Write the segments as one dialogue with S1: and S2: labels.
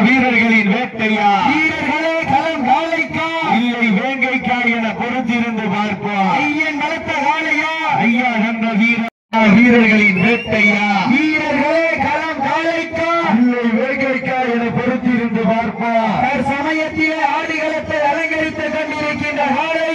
S1: வீரர்களின் வேட்டையா?
S2: வீரர்களே களம் காளைக்கா
S1: இல்லை வேங்கைக்கா என பொறுத்திருந்து பார்ப்போம்.
S2: ஐயன் வளர்த்த காளையா?
S1: ஐயா தந்த வீரர்களின் வேட்டையா?
S2: வீரர்களே களம் காளைக்கா
S1: இல்லை வேங்கைக்கா என பொறுத்திருந்து பார்ப்போம்.
S2: சமயத்திலே ஆடுகளத்தை அலங்கரித்துக் கொண்டிருக்கின்ற காளை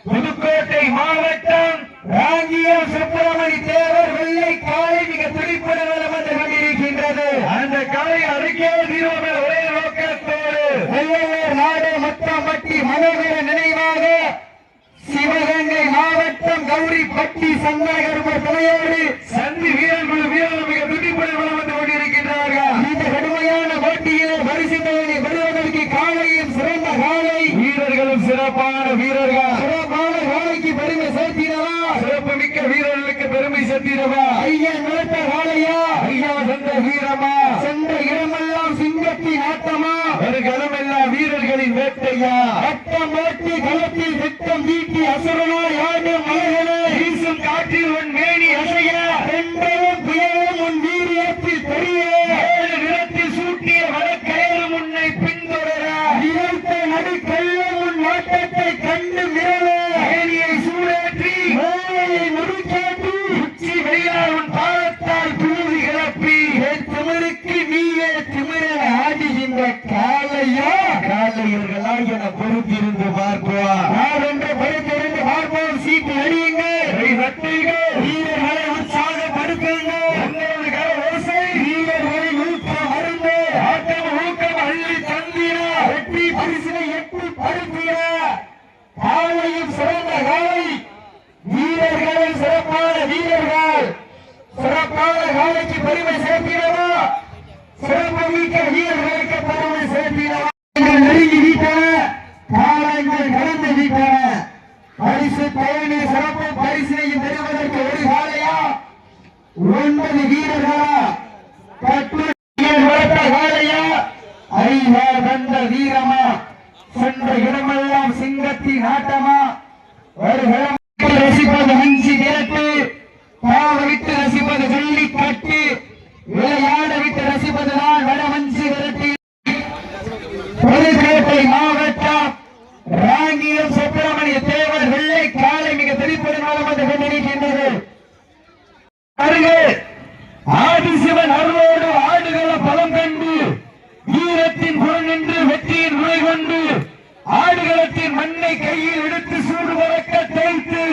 S1: புதுக்கோட்டை மாவட்டம்
S2: ராங்கியம் சுப்பிரமணி தேவர் வெள்ளை காளை மிக துடிப்புடன் வந்து கொண்டிருக்கின்றது.
S1: அந்த காளை அருகே தீரோமே ஒரே நோக்கத்தோடு
S2: வெள்ளையர் நாடு மொத்தம்பட்டி மனோகர நினைவாக சிவகங்கை மாவட்டம் கௌரிப்பட்டி சந்தனகருமர் தலையோடு
S1: சந்தி வீரர்கள் வீரர்கள் மிக துடிப்புடன் வந்து கொண்டிருக்கின்றார்கள்.
S2: இந்த கடுமையான போட்டியிலே பரிசு தொகையை பெறுவதற்கு காளையும் சிறந்த காளை,
S1: வீரர்களும் சிறப்பான வீரர்கள்.
S2: சிறப்பான காளைக்கு பெருமை சேர்த்திடவா?
S1: சிறப்பு மிக்க வீரர்களுக்கு பெருமை சேர்த்திடவா?
S2: ஐயன் வளர்த்த காளையா?
S1: ஐயா தந்த வீரமா?
S2: சென்ற இடமெல்லாம் சிங்கத்தின் ஆட்டமா?
S1: ஒரு களமெல்லாம் வீரர்களின் வேட்டையா?
S2: வட்டம் போட்டு களத்தில் திட்டம் தீட்டி அசுரனாய் ஆடும் மலைகளே
S1: வீசும் காற்றில் உன் மேனி அசைய
S2: பெண்களும் புயலும் உன் வீரியத்தில் தெரிய
S1: ஏழு நிறத்தில் சூட்டிய வடக்கயலும் உன்னை பின்தொடர
S2: நிறுத்த நடுக்கல்லும் உன் ஓட்டத்தை கண்டு மிரள
S1: மேனியை சூடேற்றி
S2: மேலையை முறுக்கேற்றி
S1: உச்சி வெயிலால் உன் பாதத்தால் புழுதி கிளப்பி
S2: என் திமிருக்கு நீயே திமிர ஆடுகின்ற காளையா?
S1: காலையர்களா என பொறுத்திருந்து பார்ப்போம்.
S2: யார் என்று பொறுத்திருந்து பார்ப்போம். சீட்டு அடியுங்கள், வீரர்களை உற்சாகப்படுத்துங்கள்.
S1: உங்களது கர ஓசை
S2: வீரர்களை ஊக்கம் அருந்து
S1: ஆட்டம் ஊக்கம் அள்ளி தந்திர
S2: வெற்றி பரிசினை எட்டி படுத்திட காலையும் சிறந்த காலை, வீரர்களும் சிறப்பான வீரர்கள். சிறப்பான காலைக்கு பெருமை சேர்த்திடவா? சிறப்பு மிக்க வீரர்களுக்கு பெருமை சேர்த்திடவா? நெருங்கி வீட்டன, காலங்கள் கடந்து வீட்டன. பரிசு தொகையை சிறப்பு பரிசினையும் பெறுவதற்கு ஒரு காலையா 9 வீரர்களா? வளர்த்த காலையா? ஐயா வந்த வீரமா? சென்ற இடமெல்லாம் சிங்கத்தின் ஆட்டமா? ஒரு கிழமை ரசிப்பது அஞ்சு விரட்டு, பாவ விட்டு ரசிப்பது வெள்ளி கட்டு, விளையாட விட்டு ரசிப்பது நான் வடமஞ்சு விரட்டு. புதுக்கோட்டை மாவட்டம் ராங்கியம் சுப்பிரமணிய தேவர் வெள்ளை காலை மிக தெளிப்புடன் வந்து கொண்டிருக்கின்றது. அருகே ஆதிசிவன் அருளோடு ஆடுகள பலம் கண்டு வீரத்தின் புறம் நின்று வெற்றியின் முறை கொண்டு ஆடுகளத்தின் மண்ணை கையில் எடுத்து சூடு பறக்க தேய்த்து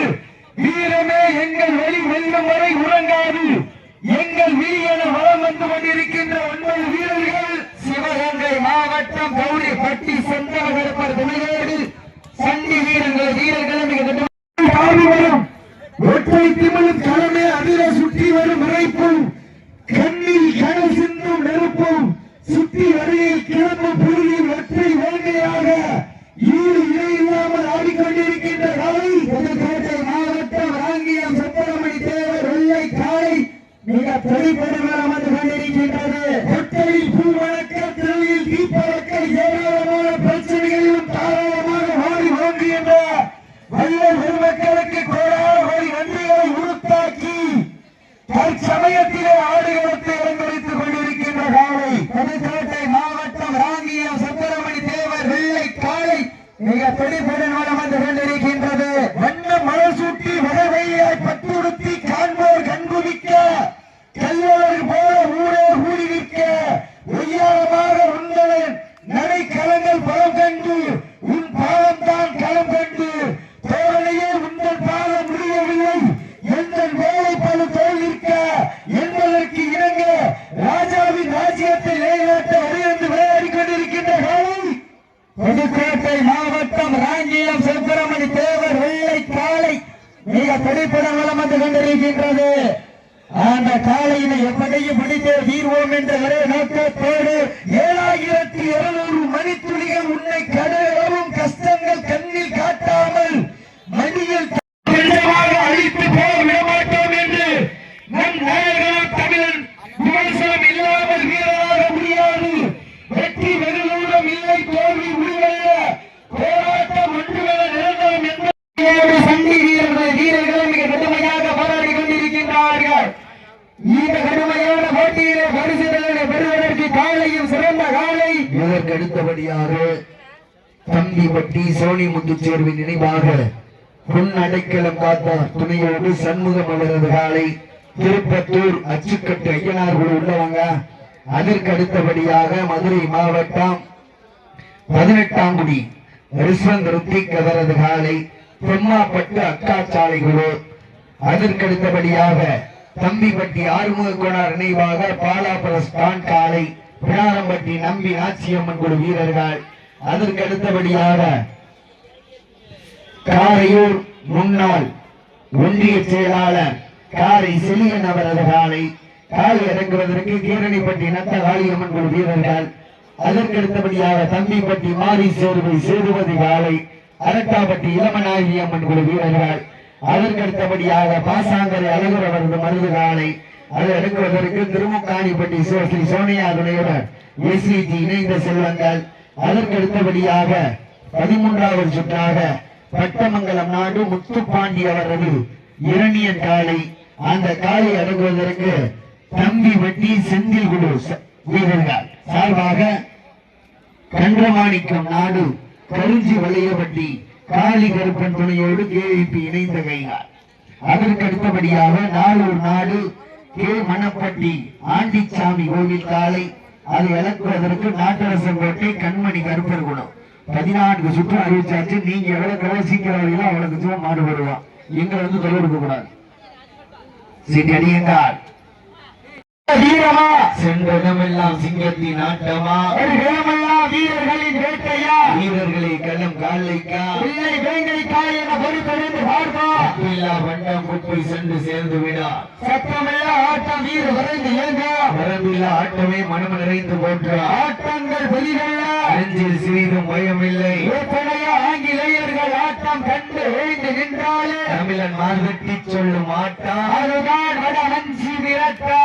S2: வீரமே எங்கள் வெளி வெல்லும் வரை உறங்காது எங்கள் வீரன வளம் வந்து கொண்டிருக்கின்ற 9 வீரர்கள் சிவகங்கை மாவட்டம் கௌரிப்பட்டி செந்தவகருப்பர் துணையோடு சண்டி வீரர்களும் மிக வரும் ஒற்றை திமிழும் களமே அதிர சுற்றி வரும் இறைப்பும் கண்ணில் கடல் சிந்தும் நெருப்பும் சுற்றி வரையில் கிளம்பும் புழுதியில் ஒற்றை வேங்கையாக ஈடு இணை இல்லாமல் ஆடிக்கொண்டிருக்கின்ற காலை புதுக்கோட்டை மாவட்டம் ராங்கியம் சுப்பிரமணி தேவர் வெள்ளை காலை மிக பெருமையாக வந்து கொண்டிருக்கின்றது. ஒற்றையில் பூ வழக்க திரையில் தீப்பழக்க ஏராளமான பிரச்சனைகளிலும் தாராளமாக ஓடி ஓங்குகின்ற வல்லல் பெருமக்களுக்கு கோடாகோடி நன்றிகளை உறுத்தாக்கி தற்சமயத்திலே ஆடுகளத்தை அலங்கரித்துக் கொண்டிருக்கின்ற காலை புதுக்கோட்டை மாவட்டம் ராங்கியம் சுப்பிரமணி தேவர் வெள்ளை காலை மிக துடிப்புடன் வளம் வந்து கொண்டிருக்கின்றது. வண்ண மலர் சூட்டி வடவையாய் பட்டுடுத்தி காண்போர் கண்குவிக்க கல்லோர் போல ஊரே ஊடி நிற்க உயரமாக உந்தவன் நடை களங்கள் பலம் கண்டு உன் பாலம் தான் களம் கண்டு தோழனையே உங்கள் பாலம் முடியவில்லை எங்கள் வேலை பல தோல்விக்க என்பதற்கு இணங்க ராஜாவின் ராஜ்யத்தை நிலைநாட்ட வரையிருந்து விளையாடி கொண்டிருக்கின்ற காலை புதுக்கோட்டை மாவட்டம் ராங்கியம் சுப்பிரமணி தேவர் வெள்ளை காலை மிக துடிப்புடன் வளம் வந்து கொண்டிருக்கின்றது. அந்த காலையினை எப்படியும் பிடித்தே தீர்வோம் என்ற ஒரே நோக்கத்தோடு 7200 மணித்துளிகள் உன்னை கடலும் கஷ்டங்கள் கண்ணில் காட்டாமல் மடியில் அழித்து போக விடமாட்டோம் என்று நம் நாயகர் தமிழன் விமர்சனம் இல்லாமல் வீரராக முடியாது. வெற்றி வெகு தூரம் இல்லை, தோல்வி முடிவல்ல, போராட்டம் ஒன்றுவென நிரந்தரம் என்பது சண்டி வீரர்கள் மிக கடுமையாக போராடி கொண்டிருக்கின்றார்கள். இந்த கடுமையான போட்டியிலே பரிசுகளை பெறுவதற்கு காலையும் சிறந்த காலை அடுத்தபடியாக தம்பிப்பட்டி சோனிமுத்து சேர்வின் நினைவாக பொன் அடைக்கலம் காத்தார் துணையோடு சண்முகம் அவரது காலை திருப்பத்தூர் அச்சுக்கட்டு ஐயனார் குழு உள்ளவங்க. அதற்கு அடுத்தபடியாக மதுரை மாவட்டம் 18ஆம் குடி ரிஸ்வந்த் ருத்திக் அவரது காலை தெம்மாப்பட்டு அக்காச்சாலை குழு. அதற்கு அடுத்தபடியாக தம்பிப்பட்டி ஆறுமுக கோணார் நினைவாக பாலாபுரஸ்தான் காலை பிடாரம்பட்டி நம்பி நாச்சியம்மன் குழு வீரர்கள். அதற்கு அடுத்தபடியாக காரையூர் முன்னாள் ஒன்றிய செயலாளர் காரை செலியன் அவரது காலை காலை இறங்குவதற்கு கீரணிப்பட்டி நத்த காளியம்மன் குழு வீரர்கள். அதற்கு அடுத்தபடியாக தம்பிப்பட்டி மாரி சேர்வை சேதுபதி காலை அரட்டாப்பட்டி இளமநாயகி அம்மன் குழு வீரர்கள். அதற்கு அடுத்தபடியாக பாசாங்கரை அழகர் அவரது மருது காலை அதை இறங்குவதற்கு திருமுக்காணிப்பட்டி ஸ்ரீ சோனியா துணையுடன் எஸ்இஜி இணைந்த செல்வங்கள். அதற்கு அடுத்தபடியாக 13வது சுற்றாக பட்டமங்கலம் நாடு முத்துப்பாண்டி அவரது இரணியன் காலை அந்த காலை அடங்குவதற்கு தம்பி வெட்டி செந்தில் குழு வீரர்கள் சார்பாக கன்றமாணிக்கம் நாடு கருஞ்சி வளையப்பட்டி காளி கருப்பன் துணையோடு கேவிபி இணைந்த கைகால். அதற்கு அடுத்தபடியாக நாளூர் நாடு கே மணப்பட்டி ஆண்டிச்சாமி கோவில் காலை அதை இழக்குவதற்கு நாட்டரசன் கோட்டை கண்மணி கருப்பர் குணம். 14 சுற்று அறிவிச்சாச்சு. நீங்க எவ்வளவு சீக்கிரம் அவளுக்கு சும்மா மாடு வருவான். எங்களை தொழில் கூடாது. சீட்டி அடியுங்கள். வீரமா சென்றதமெல்லாம் சிங்கத்தின் ஆட்டமா வீரர்களின் வேட்டையா வீரர்களை களம் காலைக்கா இல்லை வேங்கைக்கா என பொறுத்தறிந்து பார்ப்போம். வண்டம் குப்பை சென்று சேர்ந்து விடா சத்தமில்லா ஆட்டம் வீர வரைந்து இயங்க வரம்பில்லா ஆட்டமே மனம் நிறைந்து போன்ற ஆட்டங்கள் வெளிகள நெஞ்சில் சிறிதும் பயமில்லை. எத்தனையோ ஆங்கிலேயர்கள் ஆட்டம் கண்டு எழுந்து நின்றாலே தமிழன் மார்கட்டி சொல்லும் ஆட்டம் அதுதான் வட மஞ்சி விரட்டா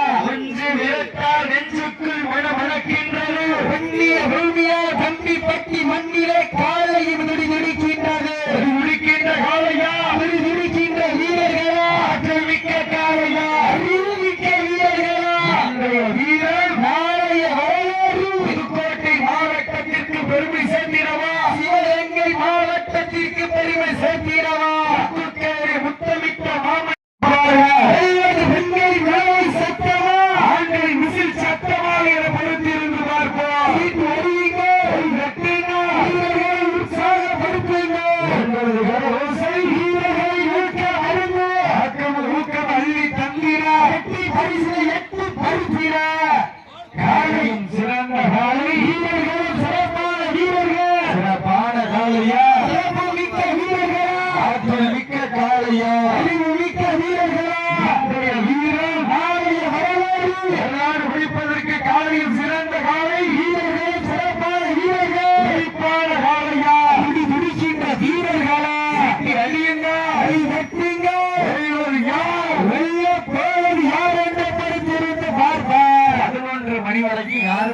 S2: நெஞ்சுக்குள் மனமணக்கின்றது. புண்ணிய பூமியா தம்பிப்பட்டி மண்ணிலே காலையும் துடிக்கின்றது. துடிக்கின்ற காலையா துடிக்கின்ற வீரர்களா ஆற்றல் மிக்க காலையா அறிவு மிக்க வீரர்களா இன்றைய வீரர் நாளைய வரலாறு புதுக்கோட்டை மாவட்டத்திற்கு பெருமை சேர்த்திடவா சிவகங்கை மாவட்டத்திற்கு பெருமை சேர்த்திடவா முத்தமிட்ட மாமன்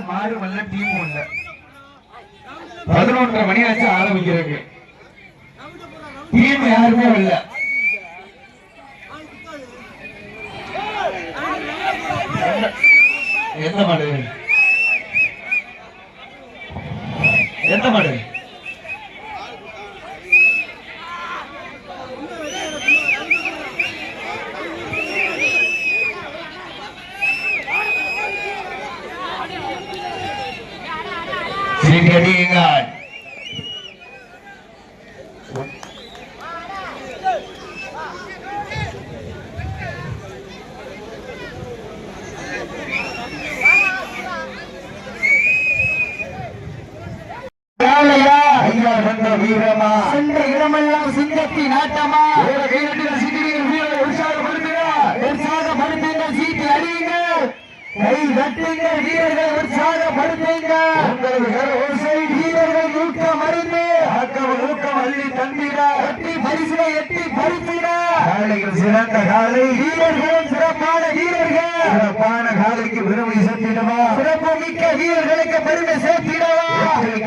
S2: மாடு வல்ல டீம் இல்ல 11:30 மணி ஆச்சு ஆரம்பிக்கிறது. டீம் யாருமே இல்ல. எந்த மாடு எந்த மாடு God. வீரமா சென்ற இடமெல்லாம் சிங்கத்தின் ஆட்டமா உற்சாகப்படுத்துங்கள் சீட்டி அடியுங்கள் கை தட்டுங்கள் வீரர்கள் உற்சாகப்படுத்துங்கள் வீரர்கள் ஊக்கம் அறிந்து ஊக்கம் அள்ளி தந்திட எட்டி பரிசிலை எட்டி பரிசிட காலையில் சிறந்த காலை வீரர்களும் சிறப்பான வீரர்கள் சிறப்பான காலைக்கு பெருமை சேர்த்திடவா சிறப்பு மிக்க வீரர்களுக்கு பெருமை சேர்த்திடவா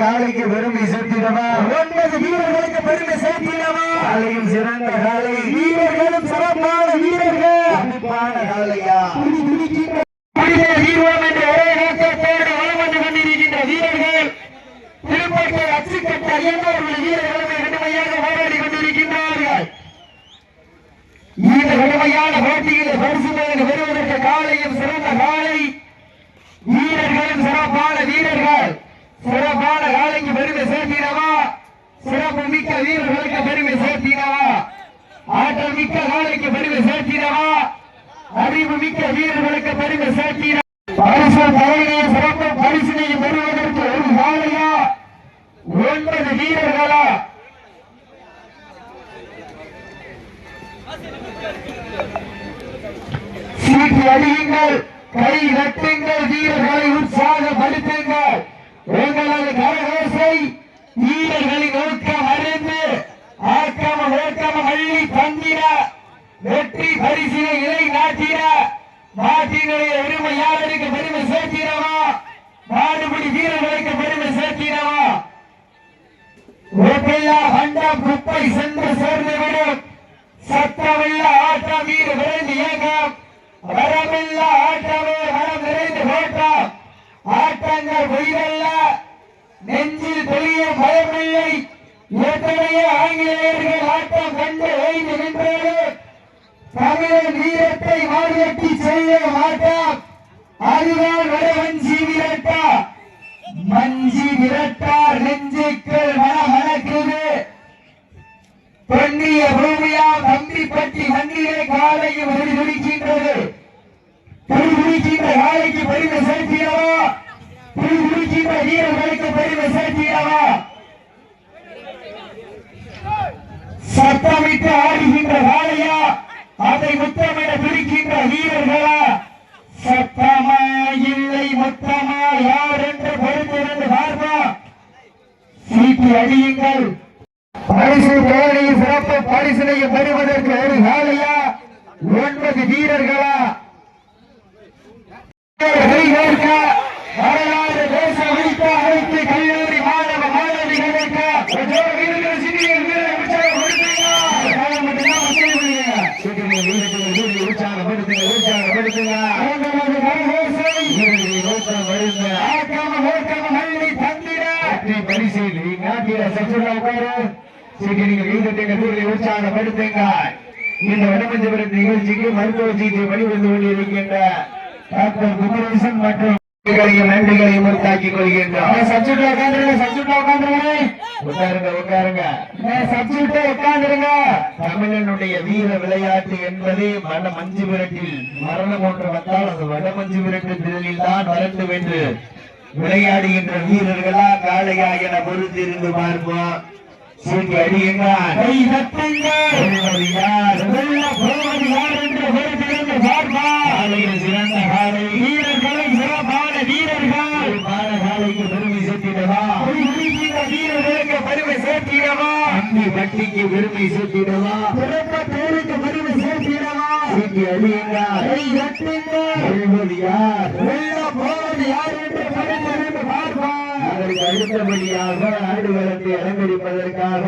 S2: காலைக்கு பெருமை சேர்த்திடவா 9 வீரர்களுக்கு பெருமை சேர்த்திடவா காலையும் சிறந்த காலை வீரர்களும் சிறப்பான வீரர்கள் சிறப்பான காலையா வீரம் என்ற ஒரே நோக்கத்தோடு வளம் வந்து கொண்டிருக்கின்ற வீரர்கள் கடுமையான போட்டியில் பரிசு பெறுவதற்கு காலையும் சிறந்த காலை வீரர்களும் சிறப்பான வீரர்கள் சிறப்பான காலைக்கு பெருமை சேர்த்தினவா சிறப்பு மிக்க வீரர்களுக்கு பெருமை சேர்த்தினவா ஆற்றல் மிக்க காலைக்கு பெருமை சேர்த்தினவா அறிவு மிக்க வீரர்களுக்கு பெருமை சேர்த்தின பரிசு தலைமையை சிறப்பு பரிசினையும் பெறுவதற்கு ஒரு காலையா 9 வீரர்களா சீட்டி அடியுங்கள் கை நட்டுங்கள் வீரர்களை உற்சாகப்படுத்துங்கள் உங்களது கரகோசை வீரர்களின் நோக்கம் அறிந்து ஆக்கம ஓக்கம அள்ளி தந்திர வெற்றி பரிசினை இலை நாட்டிட நாட்டினுடைய உரிமையாளருக்கு பெருமை சேர்த்தினவா நாடுபடி வீரர்களுக்கு பெருமை சேர்த்தினவா ஓப்பையா கண்டம் குப்பை சென்று சேர்ந்துவிடும் சத்தமில்ல ஆட்டம் வீடு விரைந்து இயக்கம் வரமில்ல ஆட்டமே மனம் நிறைந்து போட்டம் ஆட்டங்கள் பொய்வல்ல நெஞ்சில் தெளிய பயமில்லை எத்தனையோ ஆங்கிலேயர்கள் ஆட்டம் கண்டு ஓய்ந்து நின்றாலும் தமிழன் வீரத்தை மாறியட்டி செய்ய மாட்டான் அதுதான் வடவஞ்சி விரட்டா மஞ்சி விரட்டார் நெஞ்சுக்கள் மனமணக்குது பெண்ணிய பூமியா தம்பிப்பட்டி மண்ணிலே காலையும் துடிக்கின்றது துடிக்கின்ற காலைக்கு பெருமை சேர்த்தியவா துடிக்கின்ற வீரர்களுக்கு பெருமை சேர்த்தியவா சத்தமிட்டு ஆடுகின்ற காலையா அதை முத்தமிட துடிக்கின்ற வீரர்களா சத்தமா இல்லை மொத்தமா யார் என்று பொறுத்திருந்து பார்ப்பா சீட்டி அடியுங்கள் பரிசு தேவையை சிறப்பு பரிசினையும் பெறுவதற்கு ஒரு காலையா 9 வீரர்களா வரலாறு தேச வைத்த அனைத்து கல்லூரி மாணவ மாணவிகளுக்கு உற்சாகப்படுத்துங்க இந்த வடமஞ்சபுரம் நிகழ்ச்சிக்கு மருத்துவ சிகிச்சை பணிபுரிந்து கொண்டிருக்கின்ற டாக்டர் குமரேசன் மற்றும் நன்றிகளையும் உருத்தாக்கிக் கொள்கின்றோம் உட்காருங்க உட்காருங்க தமிழனுடைய வீர விளையாட்டு என்பது வட மஞ்சு விரட்டில் மரணம் ஒன்று வந்தால் அது வட மஞ்சு விரட்டு திடலில் தான் வரட்டும் என்று விளையாடுகின்ற வீரர்களா காளையா என பொறுத்திருந்து பார்ப்போம் சீட்டி அடியுங்க சிறந்த காலை வீரர்களும் சிறப்பான வீரர்கள் காலைக்கு பெருமை சேர்த்திடவா வீரர்களுக்கு பெருமை சேர்த்திடவா அம்பி பட்டிக்கு பெருமை சேர்த்திடவா பேருக்கு பெருமை சேர்த்திடவா சீட்டி அடியுங்க யார் யார் என்று படித்திருந்து பார்ப்போம் அதற்கு அடுத்தபடியாக ஆடுகளத்தை அலங்கரிப்பதற்காக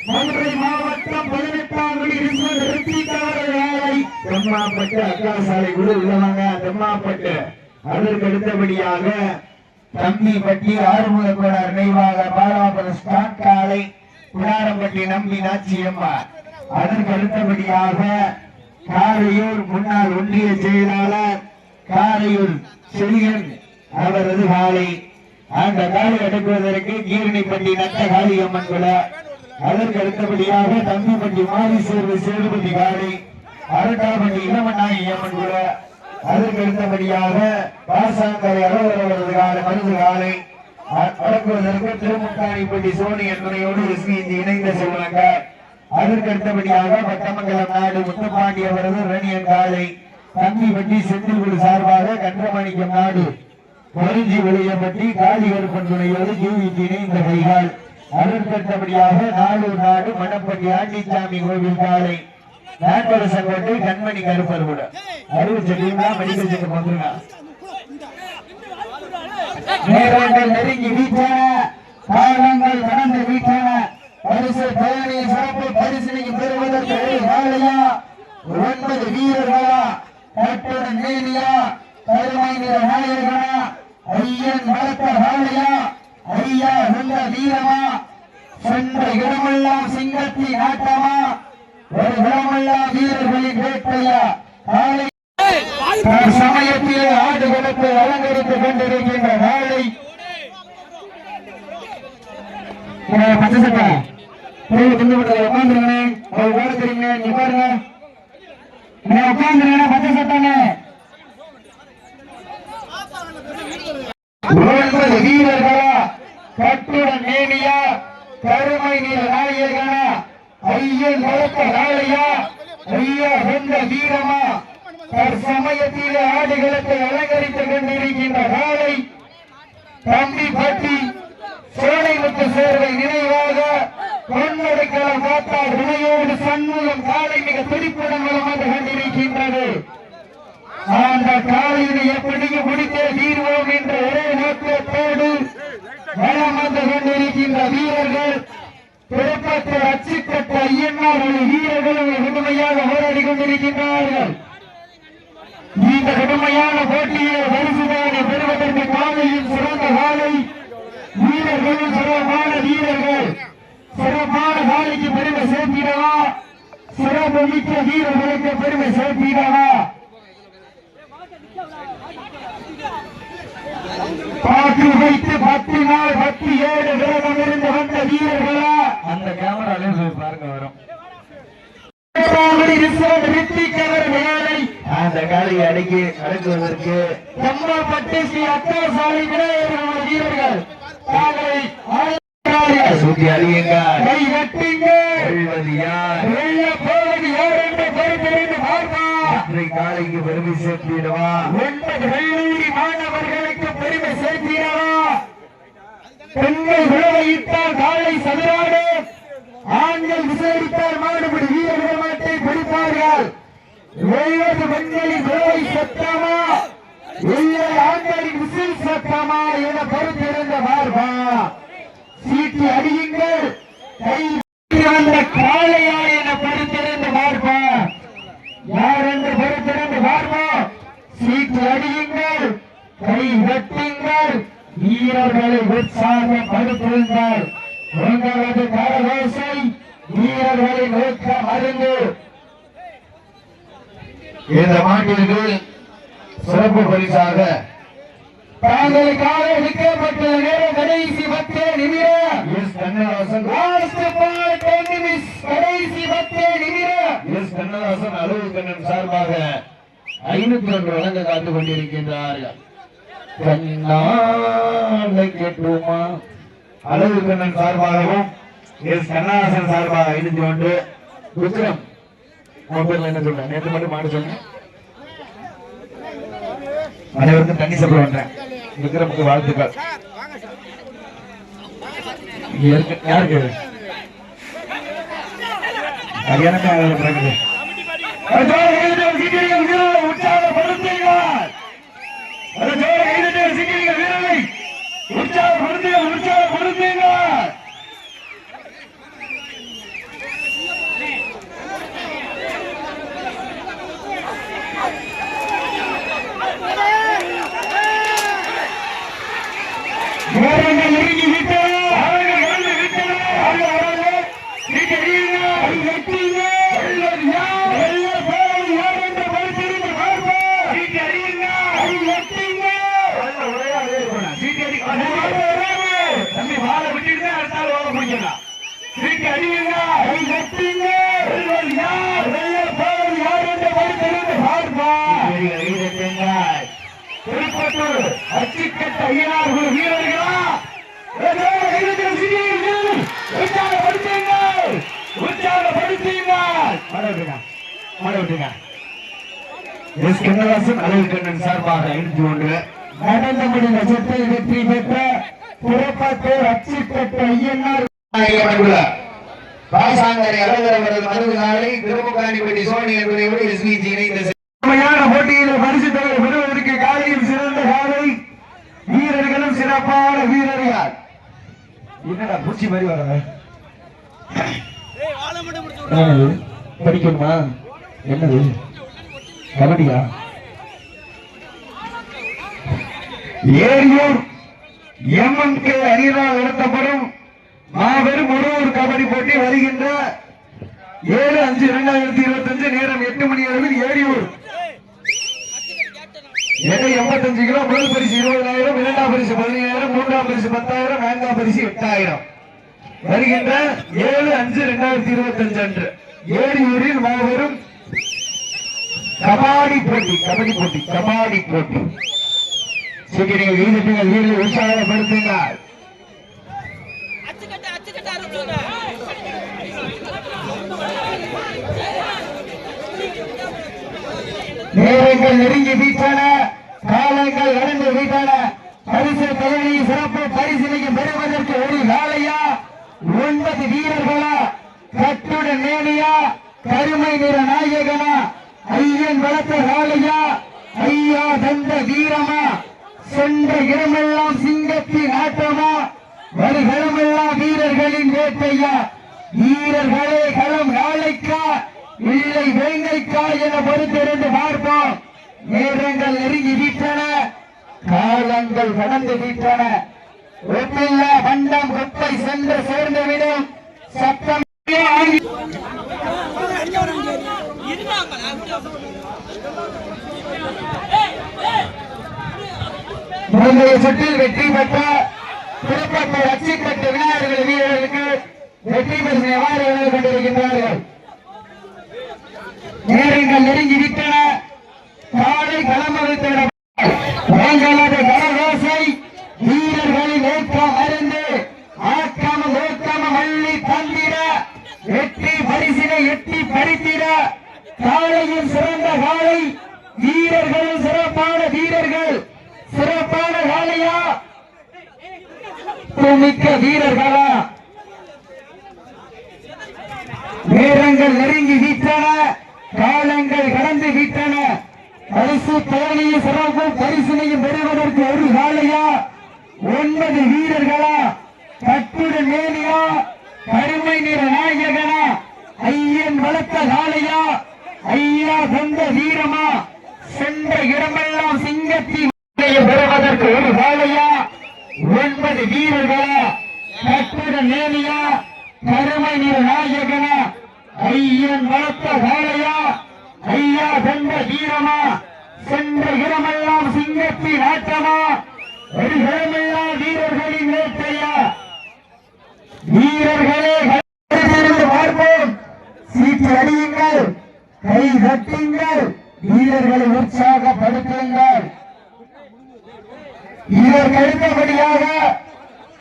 S2: மதுரை மாவட்டம் 18ஆம் தெம்மாப்பட்டு அக்கா சாலை கூட உள்ளவங்க தெம்மாப்பட்டு அதற்கு அடுத்தபடியாக தம்பிப்பட்டி ஆறுமுக கோடார் நினைவாக பாலாபுரம் ஸ்டாண்ட் காலை குடாரம்பட்டி நம்பி நாச்சியம்மா அதற்கு அடுத்தபடியாக காரையூர் முன்னாள் ஒன்றிய செயலாளர் காரையூர் செழியன் அவரது காலை அந்த காலை அடக்குவதற்கு கீரணிப்பட்டி நத்த காளியம்மன் குல அதற்கு அடுத்தபடியாக தம்பிப்பட்டி மாரி சேர்வு சேதுபதி காலை அரட்டாப்பட்டி இளமநாயகி அம்மன் குல அதற்கு அடுத்தபடியாக பாசாங்கரை அலுவலரது காலை மருது காலை அடக்குவதற்கு திருமுட்டாணிப்பட்டி சோனியன் துணையோடு எஸ்பிந்தி இணைந்த செல்வங்க அதற்கு அடுத்தபடியாக பட்டமங்கலம் நாடு முத்துப்பாண்டி அவரது ரணியன் காலை தம்பிப்பட்டி செந்தில்குடி சார்பாக கன்றமாணிக்கம் நாடு பொருஞ்சி வெளியப்பட்டி காளிகருப்பன் துணையோடு ஜூவிக்கு இணைந்த கைகால் அதற்கடுத்தபடியாக நாளூர் நாடு மணப்பட்டி ஆண்டிச்சாமி கோவில் காலை நாட்டரசங்கோட்டை கண்மணி கருப்பர் கூட அறிவிச்சா மெடிக்கல் செக்கப் வந்துருங்க நேரங்கள் நெருங்கி வீட்டான காலங்கள் கடந்து வீட்டான பரிசு பயணிய சிறப்பு பரிசினையும் பெறுவதற்கு காலையா 9 வீரர்களா கட்டுடன் மேனியா கருமை நிற நாயகனா ஐயன் வளர்த்த காலையா ஐயா உள்ள வீரமா சென்ற இடமெல்லாம் சிங்கத்தின் ஆட்டமா ஒரு இடமெல்லாம் வீரர்களின் கட்டையா காலை சமயத்திலே ஆடுகளத்தை அலங்கரித்துக் கொண்டிருக்கின்ற நாளை பச்சை சட்டை உட்காந்துருங்க ஓட தெரியுங்க நீ பாருங்க உட்காந்துருங்க பச்சை சட்டை வீரர்களா கட்டுடன் மேனியா கருமை நீர் நாயகனா ஐயன் வளர்த்த நாளையா ஐயா வென்ற வீரமா தற்சமயத்திலே ஆடுகளத்தை அலங்கரித்துக் கொண்டிருக்கின்ற நாளை தம்பி பட்டி சோலைமுத்து சேர்வை நினைவாக பொன்னடுக்கல மாத்தா துணையோடு சண்முகம் காலை மிக துடிப்புடன் வந்து கொண்டிருக்கின்றது. அந்த காலையினை எப்படியும் முடித்தே தீர்வோம் என்ற ஒரே நோக்கத்தோடு வளம் வந்து கொண்டிருக்கின்ற வீரர்கள் திருப்பத்தூர் அச்சுக்கட்டு ஐயன்னார் வீரர்கள் கடுமையாக போராடி கொண்டிருக்கின்றார்கள். இந்த கடுமையான போட்டியை பரிசுதானை பெறுவதற்கு காலையில் சிறந்த காலை வீரர்களும் சிறப்பான வீரர்கள் சிறப்பான காலைக்கு பெருமை சேர்த்திடவா சிறப்பு மிக்க வீரர்களுக்கு பெருமை சேர்த்திடவா பாக்கு வைத்து 10 நாள் 17 விரதம் இருந்து வந்த வீரர்களா அந்த கேமரா பாருங்க வரும் அந்த காலையை அடக்குவதற்கு செம்மாப்பட்டு ஸ்ரீ அக்காசாலை விநாயகர் வீரர்கள் சுத்தி அறியுங்க கை கட்டுங்க காலைக்கு பெருமை சேர்த்திடவா 9 கல்லூரி மாணவர்களுக்கு பெருமை சேர்த்திடவா பெண்கள் விளையிட்டால் காலை சதுராடு ஆண்கள் விசாரித்தால் மாடுபடி வீரர்கள் மாட்டை பிடிப்பார்கள். 70 பெண்களின் விலை சத்தமா இல்லை ஆண்களின் விசில் சத்தமா என பொறுத்திருந்த பார்ப்பா சீட்டி அடியுங்கள் கை வந்த காளையா என பொறுத்திருந்த பார்ப்பா யார் என்று பொறுத்திருந்த பார்ப்பா சீட்டி அடியுங்கள் கை வெட்டுங்கள் வீரர்களை உற்சாகம் படுத்திருந்தால் உங்களது கரகோசை வீரர்களை நோக்க மருந்து இந்த மாட்டிற்கு சிறப்பு பரிசாக தாங்களுக்காக எடுக்கப்பட்ட நேரம் கடைசி 10 நிமிடம் கடைசி 10 நிமிடம் கண்ணதாசன் அலுவல் கண்ணன் சார்பாக 501 வழங்க காத்துக் கொண்டிருக்கின்றார்கள். கண்ணாலை கேட்டுமா அழகு கண்ணன் சார்பாகவும் எஸ் கண்ணதாசன் சார்பாக 501 விக்ரம் பேர்ல என்ன சொல்றேன் நேற்று மட்டும் மாட சொன்னேன் அனைவருக்கும் தண்ணி சப்ளை பண்றேன். விக்ரமுக்கு வாழ்த்துக்கள். யாருக்கு உற்சாகப்படுத்துங்கள் கண்ணதாசன் அழகு கண்ணன் சார்பாக 501 நடந்தபடி நட்சத்திர வெற்றி பெற்ற புறப்பட்டோர் அச்சிக்கட்ட ஐயனார் பாசாங்கரை அழகரவரது மருது நாளை திருமுகாணிப்பட்டி சோனி என்பதையோடு எஸ்விஜி இணைந்த போட்டியில் பரிசு தொகை பெறுவதற்கு காலையில் சிறந்த காலை வீரர்களும் சிறப்பான வீரர்கள். என்னடா பூச்சி மாதிரி வர படிக்கணுமா என்னது கபடியா? ஏரியூர் MMK அணியினால் நடத்தப்படும் மாபெரும் ஒரு கபடி போட்டி வருகின்ற 7/5/2025 நேரம் 8 மணி அளவில் ஏரியூர் எடை 85 கிலோ. முதல் பரிசு 20,000, இரண்டாம் பரிசு 15,000, மூன்றாம் பரிசு 10,000, நான்காம் பரிசு 8,000. வருகின்ற 7/5/2025 அன்று ஏரியூரில் மாபெரும் கபாடி போட்டி. சீக்கிரம் வீரர்கள் வீரர்களை உற்சாகப்படுத்துங்கள். நேரங்கள் நெருங்கி வீட்டான, காலங்கள் கடந்து வீட்டான. பரிசு தலைவி சிறப்பு பரிசீலிக்கும் பெறுவதற்கு ஒரு காலையா, 9 வீரர்களா, கட்டுடன் மேனியா, கருமை நிற நாயகனா, ஐயன் வளர்த்த காலையா, ஐயா தந்த வீரமா, சென்ற இடமெல்லாம் சிங்கத்தின் ஆட்டமா, வருகளமெல்லாம் வீரர்களின் வேட்டையா, வீரர்களே களம் நாளைக்கா இல்லை வேங்கைக்கா என பொறுத்திருந்து பார்ப்போம். நேரங்கள் நெருங்கி விட்டன, காலங்கள் கடந்து விட்டன. ஒப்பில்லா பண்டம் குப்பை சென்று சேர்ந்துவிடும். சத்தம் முந்தைய சுற்றில் வெற்றி பெற்ற திருப்பத்தை ரட்சிக்கப்பட்ட விநாயகர்கள் வீரர்களுக்கு வெற்றி பரிசு எவ்வாறு வழங்கிக் கொண்டிருக்கின்றார்கள். நேரங்கள் நெருங்கி விட்டன, காலை களமளித்திட எங்களது கரகோசை வீரர்களின் ஏற்றம் அறிந்து ஆக்கமும் ஊக்கமும் அள்ளி தந்திட, வெற்றி பரிசினை எட்டி பறித்திட, காலையும் சிறந்த காலை, வீரர்களும் சிறப்பான வீரர்கள், சிறப்பான காலையா, மிக்க வீரர்களா. நேரங்கள் நெருங்கி விட்டன, காலங்கள் கடந்து விட்டன. பரிசு தோழியை சிறப்பு பரிசினையும் பெறுவதற்கு ஒரு காலையா, 9 வீரர்களா, கட்டுடன் மேலியா, கருமை நிற நாயகனா, ஐயன் வளர்த்த காலையா, ஐயா தந்த வீரமா, சென்ற இடமெல்லாம் சிங்கத்தின் பெறுவதற்கு ஒரு காலையா, 9 வீரர்களா, கட்டுடன் மேலியா, கருமை நிற நாயகனா, ஐயன் வளர்த்த காலையா, ஐயா தந்த வீரமா, சென்ற இடமெல்லாம் சிங்கத்தின் ஆட்டமா, ஒரு இடமெல்லாம் வீரர்களின் வேட்டையா, வீரர்களே பார்ப்போம். சீட்டு அடியுங்கள், கை தட்டுங்கள், வீரர்களை உற்சாகப்படுத்துங்கள். இதற்கு அடுத்தபடியாக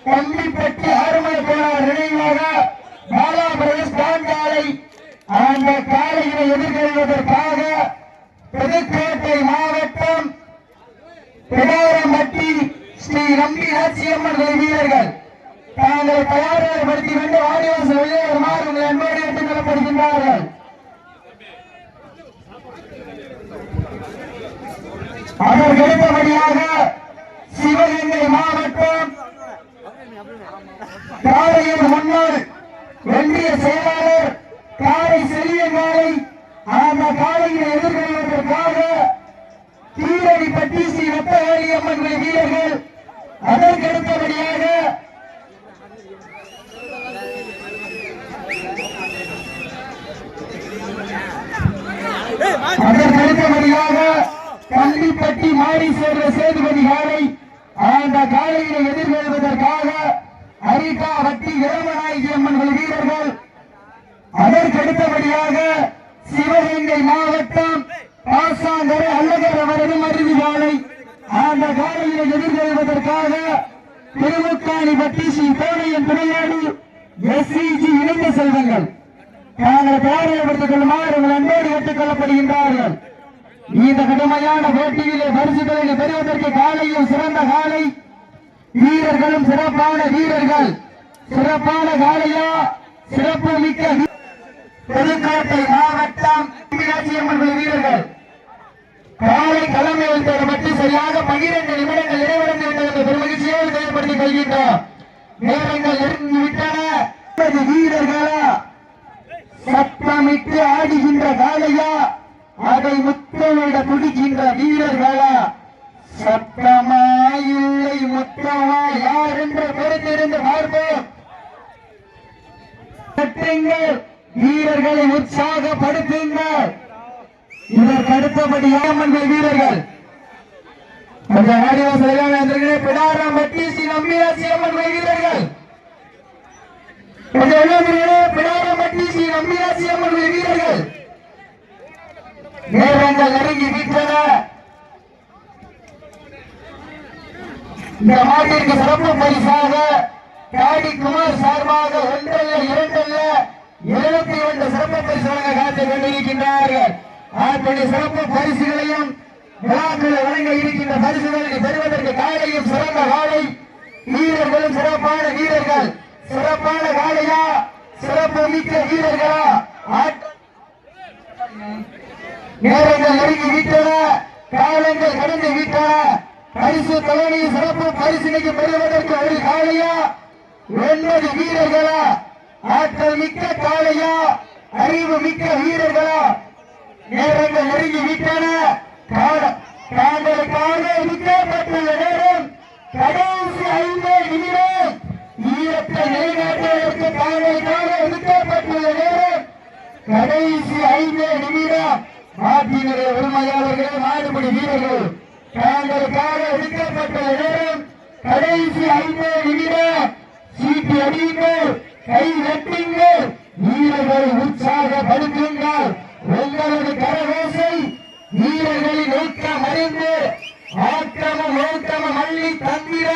S2: கம்பிப்பட்டி ஆறுமலை போனார் நினைவாக பாலா பிரதேஷ் காலை, அந்த காலையினை எதிர்கொள்வதற்காக புதுக்கோட்டை மாவட்டம் பிடாரம்பட்டி ஸ்ரீ நம்பி நாச்சியம்மன் வீரர்கள் தாங்களை தயார்படுத்திக் கொண்டு ஆடிவாசல் வெளியேறுமாறு உங்களை அன்போடு ஏற்றுக் கொள்ளப்படுகின்றார்கள். அதற்கு அடுத்தபடியாக சிவகங்கை மாவட்டம் காலையின் முன்னாள் ஒன்றிய செயலாளர் காலை செல்லியங்காலை, அந்த காலையை எதிர்கொள்வதற்காக கீழடிப்பட்டி ஸ்ரீ வெப்பவாளியம்மன் வீரர்கள். அதற்கு அடுத்தபடியாக கள்ளிப்பட்டி மாறி சேர்ந்த சேதுபதி காலை, அந்த காலையினை எதிர்கொள்வதற்காக அரிகா வட்டி இளமநாயகி அம்மன் வீரர்கள். அதற்கு அடுத்தபடியாக சிவகங்கை மாவட்டம் பாசாங்கரை அல்லகர் அவரது அருவி காலை, அந்த காலையினை எதிர்கொள்வதற்காக திருமுக்காணிப்பட்டி ஸ்ரீ கோணையன் துணையாடு எஸ்சிஜி இணைந்த செல்வங்கள் தாங்கள் தயாரிப்படுத்திக் கொள்ளுமாறு உங்கள் அன்போடு ஏற்றுக் கொள்ளப்படுகின்றார்கள். இந்த கடுமையான போட்டியிலே பரிசுகளை பெறுவதற்கு காலையும் சிறந்த காலை, வீரர்களும் சிறப்பான வீரர்கள், சிறப்பான காலையா, சிறப்பு மிக்க புதுக்கோட்டை மாவட்டம் மீனாட்சியம்மன் வீரர்கள். காலை தலைமையில் தேடப்பட்டு சரியாக 12 நிமிடங்கள் நிறைவடைந்து விட்டது. பெருமகிழ்ச்சியோடு செயல்படுத்திக் கொள்கின்றோம். நேரங்கள் நெருங்கிவிட்டன. வீரர்களா, சத்தமிட்டு ஆடுகின்ற காலையா, அதை முத்தமிட துடிக்கின்ற வீரர்களா, சத்தமா இல்லை முத்தமா யார் என்று பொறுத்திருந்து பார்ப்போம். வீரர்களை உற்சாகப்படுத்துங்கள். இதற்கு அடுத்தபடி ஏமன்கள் வீரர்கள் கொஞ்சம் ஆடிவாசல் பிடாரம்பட்டி ஸ்ரீ நம்பியாசி அம்மன்கள் வீரர்கள் பிடாரம்பட்டி ஸ்ரீ நம்பியாசி அம்மன்கள் வீரர்கள் நேரங்கள் நெருங்கி விட்டன. இந்த மாட்டிற்கு சிறப்பு பரிசாக காடி குமார் சார்பாக ஒன்றல்ல இரண்டல்ல 72 சிறப்பு பரிசாக காத்துக் கொண்டிருக்கின்றார்கள். அப்படி சிறப்பு பரிசுகளையும் விழாக்களை வழங்க இருக்கின்ற பரிசுகளை பெறுவதற்கு காலையும் சிறந்த காலை வீரர்களும் சிறப்பான வீரர்கள். சிறப்பான காலையா சிறப்பு மிக்க வீரர்களா? நேரங்கள் நெருங்கி விட்டன, காலங்கள் கடந்து விட்டன. பரிசு தலைமை சிறப்பு பரிசினைக்கு பெறுவதற்கு ஒரு காலையா 9 வீரர்களா? ஆற்றல் மிக்க காலையா அறிவு மிக்க வீரர்களா? நேரங்கள் நெருங்கி விட்டன, காதலுக்காக விற்கப்பட்டுள்ள நேரம் கடைசி 5 நிமிடம். ஈரத்தை நிலைநாட்டுவதற்கு காதலுக்காக விற்கப்பட்டுள்ள நேரம் கடைசி 5 நிமிடம். மாட்டினுடைய உரிமையாளர்கள் மாடுபடி வீரர்கள் தாங்களுக்காக விற்கப்பட்டுள்ள நேரம் கடைசி 5 நிமிடம். சீட்டி அடியுங்கள், கை வெட்டுங்கள், வீரர்களை உற்சாகப்படுத்துங்கள். உங்களது கரகோசை வீரர்களின் நோக்கம் அறிந்து ஆக்கிரமம் நோக்கமம் அள்ளி தந்திர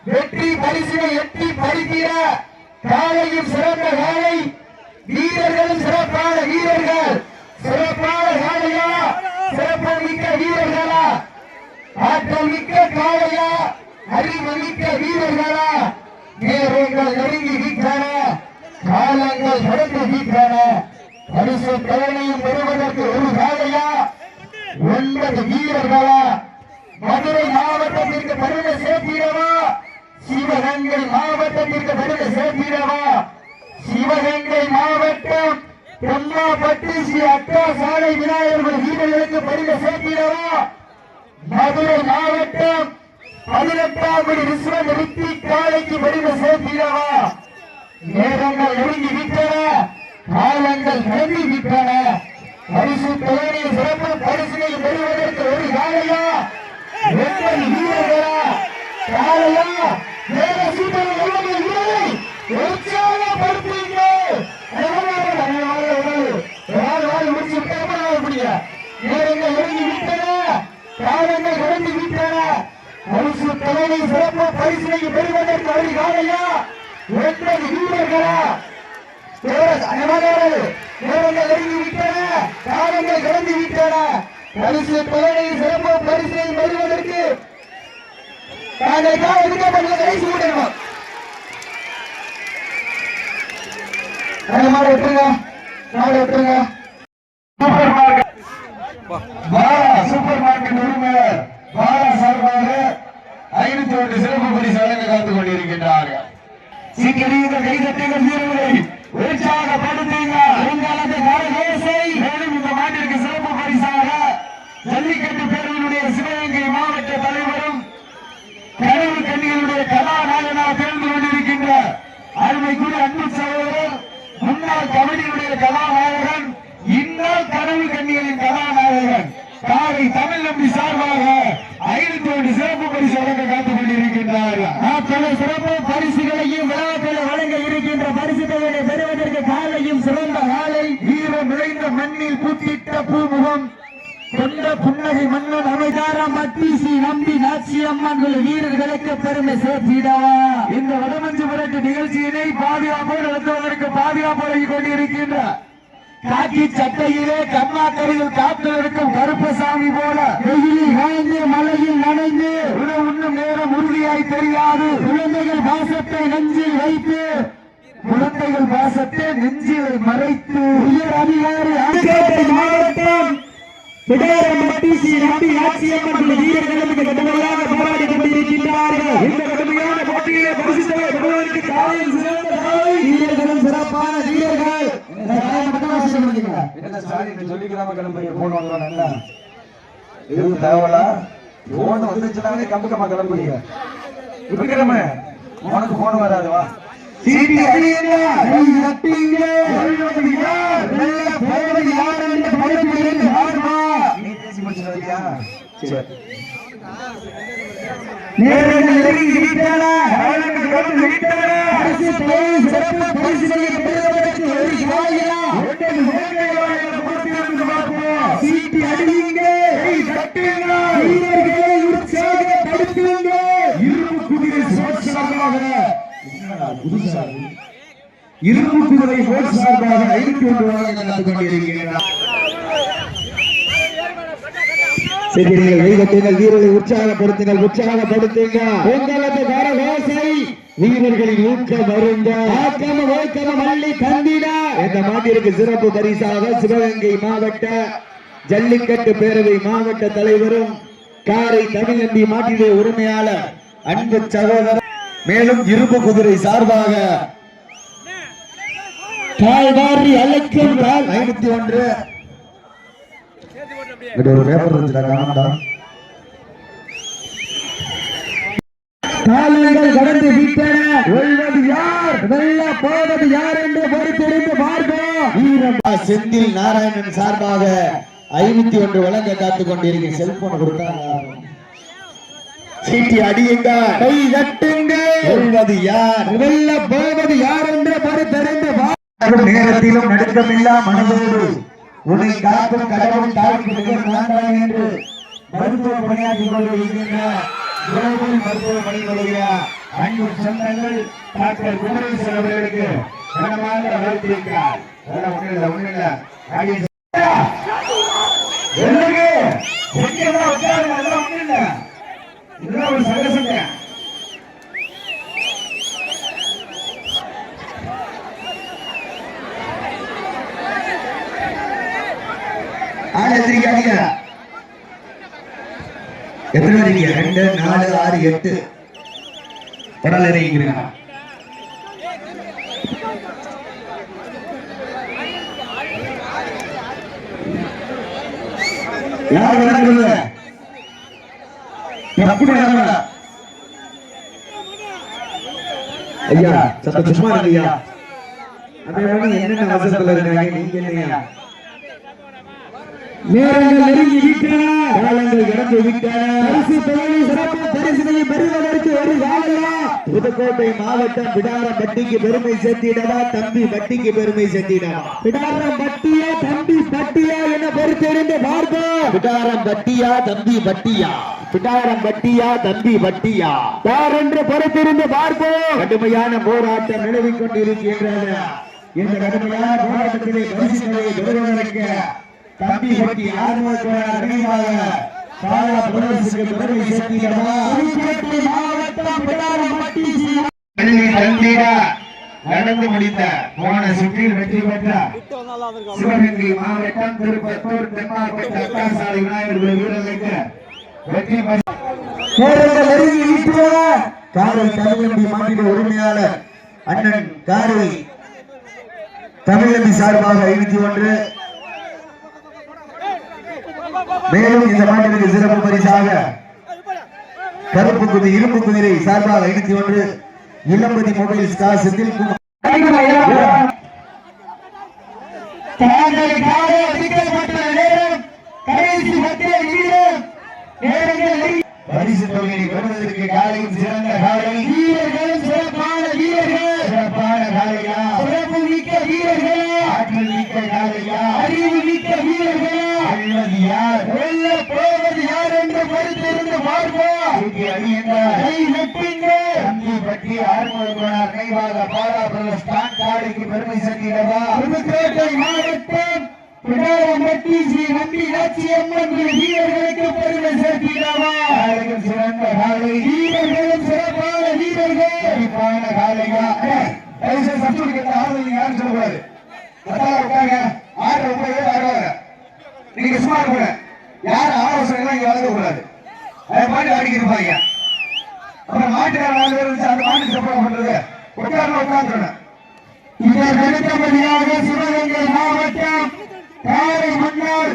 S2: வெற்றி பரிசினை எட்டி பறிக்கிற காலையும் சிறந்த காலை வீரர்களும் சிறப்பான வீரர்கள். சிறப்பான காலையா சிறப்பு மிக்க வீரர்களா? ஆற்றல் மிக்க காலையா அறிவு மிக்க வீரர்களா? நேரங்கள் நெருங்கி விட்டன, காலங்கள் கடந்து விட்டன. பரிசு தலைமையும் பெறுவதற்கு ஒரு காலையா 9 வீரர்களா? மதுரை மாவட்டத்திற்கு பெருமை சேர்த்திடவா? சிவகங்கை மாவட்டத்திற்கு பெருமை சேர்த்திடவா? சிவகங்கை மாவட்டம் தெம்மாப்பட்டி ஸ்ரீ அக்கா சாலை விநாயகர் வீரர்களுக்கு பெருமை சேர்த்திடவா? மதுரை மாவட்டம் 18ஆம் விஸ்வன் ரித்தி காலைக்கு பெருமை சேர்த்திடவா? நேரங்கள் நெருங்கி விட்டன, காலங்கள் கடந்து விட்டன. பரிசு தலைமை சிறப்பு பரிசினை பெறுவதற்கு ஒரு காலையா 9 வீரர்களா? காலையா வேற சூப்பர் வீரரை உற்சாகப்படுத்துங்கள். முடிச்சு விட்ட நேரங்கள் நெருங்கி விட்டன, காலங்கள் கடந்து விட்டன. பரிசு தலைமை சிறப்பு பரிசினை பெறுவதற்கு ஒரு காலையா 9 வீரர்களா? நேரங்கள் நெருங்கி விட்டன, காலங்கள் கடந்து விட்டன. பரிசு தலைமை சிறப்பு பரிசினை பெறுவதற்கு தாங்களுக்காக ஒதுக்கப்பட்டுள்ள கடைசி கூட்டணும். மாடு விட்டுருங்க, மாடு விட்டுருங்க. சூப்பர் மார்க்கெட் உரிமையாளர் பாலா சார்பாக 501 சிறப்பு பரிசு வழங்க காத்துக் கொண்டிருக்கின்றார்கள். சீக்கிரம் கைதட்டுங்கள் வீரர்களை உற்சாகப்படுத்துங்கள். உங்களது கரகோசை மேலும் இந்த மாட்டிற்கு சிறப்பு பரிசாக ஜல்லிக்கட்டு பேரவையினுடைய சிவகங்கை மாவட்ட தலைவரும் கனவு கண்ணிகளுடைய கதாநாயகனாக திறந்து கொண்டிருக்கின்ற அருமைக்குரிய அன்பு சகோதரர் முன்னாள் கபடியுடைய கதாநாயகன் இந்நாள் கனவு கண்ணிகளின் கதாநாயகன் காரை தமிழ் நம்பி சார்பாக 501 சிறப்பு பரிசு வழங்க காத்துக் கொண்டிருக்கின்றார்கள். அத்தனை சிறப்பு பரிசுகளையும் விழாக்களை வழங்க இருக்கின்ற பரிசுகளை பெறுவதற்கு காலையும் சிறந்த காலை வீரம் நிறைந்த மண்ணில் பூத்திட்ட பூமுகம் கொண்ட புன்னகை மன்னன் அமைதாரம் மத்திசி நம்பி நாச்சியம்மன் வீரர்களுக்கு பெருமை சேர்த்திடவா? இந்த வடமஞ்சு புரட்டு நிகழ்ச்சியினை பாதுகாப்போடு நடத்துவதற்கு பாதுகாப்பு வழங்கிக் கொண்டிருக்கின்ற காக்கி சட்டையிலே கர்நாடகையில் காத்து இருக்கும் கருப்பசாமி போல வெயிலில் காய்ந்து மழையில் நனைந்து உண்ணும் நேரம் உறுதியாய் தெரியாது. குழந்தைகள் பாசத்தை நெஞ்சில் வைத்து குழந்தைகள் பாசத்தை நெஞ்சில் மறைத்து உயர் அதிகாரி மாவட்டம் பிடாரம்பட்டி ஸ்ரீ நம்பி நாச்சியம்மன் வீரர்களுக்கு கடுமையாக போராடி கொண்டிருக்கின்றார்கள். இந்த கடுமையான போட்டியிலே பரிசு பெறுவதற்கு காலையில் சிறந்த காலை வீரர்களும் சிறப்பான வீரர்கள். என்ன ஸ்டாலின் சொல்லிக்கிறாம கிளம்புறீங்க? போன் வாங்குறாங்க இது தேவலா போன் வந்துச்சுனாலே கம்பு கம்மா கிளம்புறீங்க. விக்ரம உனக்கு போன் வராதுவா? சீட்டி அடியுங்க கை தட்டுங்க வெல்வது யார் வெல்ல போவது யார் என்ற படுத்திலிருந்து வாருமா நீ பேசி முடிச்சறியா சரி நேரங்கள் நெருங்கி விட்டன காலங்கள் கடந்து விட்டன அரசு தொழில் சிறப்பு பரிசுகளை பெறுவதற்கு ஒரு வாயிலா ஒன்றில் வேங்கையா என்ற படுத்திலிருந்து பார்ப்போம் சீட்டி அடியுங்க கை தட்டுங்க வீரர்களை உற்சாகப்படுத்துங்க இரும்பு குதிரை சோற்சார்பாக இரும்பு குதிரை சோற்சார்பாக 51 வழங்க நடந்து கொண்டிருக்கிறார்
S3: செய்கிறீர்கள் வைகட்டுங்கள் வீரர்களை உற்சாகப்படுத்துங்க உங்களது கரகோசை வீரர்களின் ஊக்கம் வருங்க ஆக்கம ஓக்கம மல்லி கந்திட இந்த மாட்டிற்கு சிறப்பு பரிசாக சிவகங்கை மாவட்ட ஜல்லிக்கட்டு பேரவை மாவட்ட தலைவரும் காரை தமிழந்தி மாட்டினுடைய உரிமையாளர் அன்பு சகோதரர் மேலும் இரும்பு குதிரை சார்பாக கால்வாரி அழைக்கும் 51 ஒரு பேப்பர் வச்சுடா காலங்கள் கடந்து விட்டன வெல்வது யார் வெல்ல போவது யார் என்று பொறுத்திருந்து பார்ப்போம் செந்தில் நாராயணன் சார்பாக 51 வழங்க காத்துக் கொண்டிருக்கிற செல்போன் கொடுத்தாங்க சீட்டி அடியுங்க கை தட்டுங்க வெல்வது யார் வெல்ல போவது யார் என்று பொறுத்திருந்து நேரத்திலும் நடுக்கமில்லா மனதோடு உன்னை காக்கும் கடவுள் தாழ்வு நான்காய் என்று மருத்துவ பணியாற்றிக் கொண்டிருக்கின்ற மருத்துவ பணிகளுடைய அன்பு சொந்தங்கள் டாக்டர் குமரேசன் அவர்களுக்கு கனமாக வாழ்த்திருக்கிறார். ஒண்ணு இல்ல இதெல்லாம் ஒரு சகசங்க எத்தனை இருக்கீங்க 2 4 6 8 பரவாயில்ல இருக்கீங்க யார் விளையாடுறது ஐயா சத்த சும்மா இருங்கய்யா என்னென்ன அவசரத்துல இருக்காங்க நீங்க இல்லையா நேரங்கள் நெருங்கி விட்டன காலங்கள் கடந்து விட்டன பரிசு தொழிலை சிறப்பு பரிசுகளை பெறுவதற்கு ஒரு வாழையா புதுக்கோட்டை மாவட்டம் பிடாரம்பட்டிக்கு பெருமை சேர்த்திடவா தம்பி பட்டிக்கு பெருமை சேர்த்திடவா பிடாரம்பட்டியா தம்பி பட்டியா என பொறுத்திருந்து பார்ப்போம் பிடாரம்பட்டியா தம்பி பட்டியா பிடாரம்பட்டியா தம்பி பட்டியா யார் என்று பொறுத்திருந்து பார்ப்போம் கடுமையான போராட்டம் நிலவிக் கொண்டிருக்கின்றன இந்த கடுமையான போராட்டத்திலே பரிசுகளை பெறுவதற்கு தம்பி பட்டி ஆர்வமாக சாரா பிரதேசத்துக்கு பெருமை சேர்த்திடவா புதுக்கோட்டை மாவட்டம் பிடாரம்பட்டி நடந்து முடித்த போன சுற்றில் வெற்றி பெற்ற சிவகங்கை மாவட்டம் திருப்பத்தூர் தென்மாவட்ட அக்காசாலை விநாயகர் வீரர்களுக்கு வெற்றி காரை தமிழந்தி மாநில உரிமையாளர் அண்ணன் காரை தமிழந்தி சார்பாக 51 மேலும் இந்த மாநிலத்துக்கு சிறப்பு பரிசாக கருப்பு குதிரை இரும்பு குதிரை சார்பாக 51 இளம்பதி மொபைல்ஸ் காசத்தில் பரிசு தொகையை பெறுவதற்கு காலையும் சிறந்த காலை வீரர்களும் சிறப்பான வீரர்கள் சிறப்பான காலையா சிறப்பு மிக்க வீரர்களா ஆற்றல் மிக்க காலையா அறிவு மிக்க வீரர்களா அல்லது யார் வெல்ல போவது யார் என்று பொறுத்திருந்து பார்ப்போம் தம்பி பற்றி ஆர்வலர் நினைவாக பாராபுரம் ஸ்டாண்ட் காலைக்கு பெருமை சேர்க்கிறவா புதுக்கோட்டை மாவட்டம் பிடாரம்பட்டி ஸ்ரீ நம்பி நாச்சியம்மன் வீரர்களுக்கு பெருமை சேர்க்கிறவா சிறந்த காலை வீரர்களும் சிறப்பான வீரர்கள் சிறப்பான காலையா யாரும் சொல்லக்கூடாது ஆறு ரொம்ப ஆடுவாங்க நீங்க சும்மா கூட யாரும் ஆலோசனை இங்க வளர்க்க கூடாது அதை பாட்டு ஆடிக்கிருப்பாங்க அப்புறம் மாட்டுக்கார அந்த மாட்டுக்கு சப்போர்ட் பண்றது உட்கார்ந்து இதற்கடுத்தபடியாக சிவகங்கை மாவட்டம் காரை மன்னர்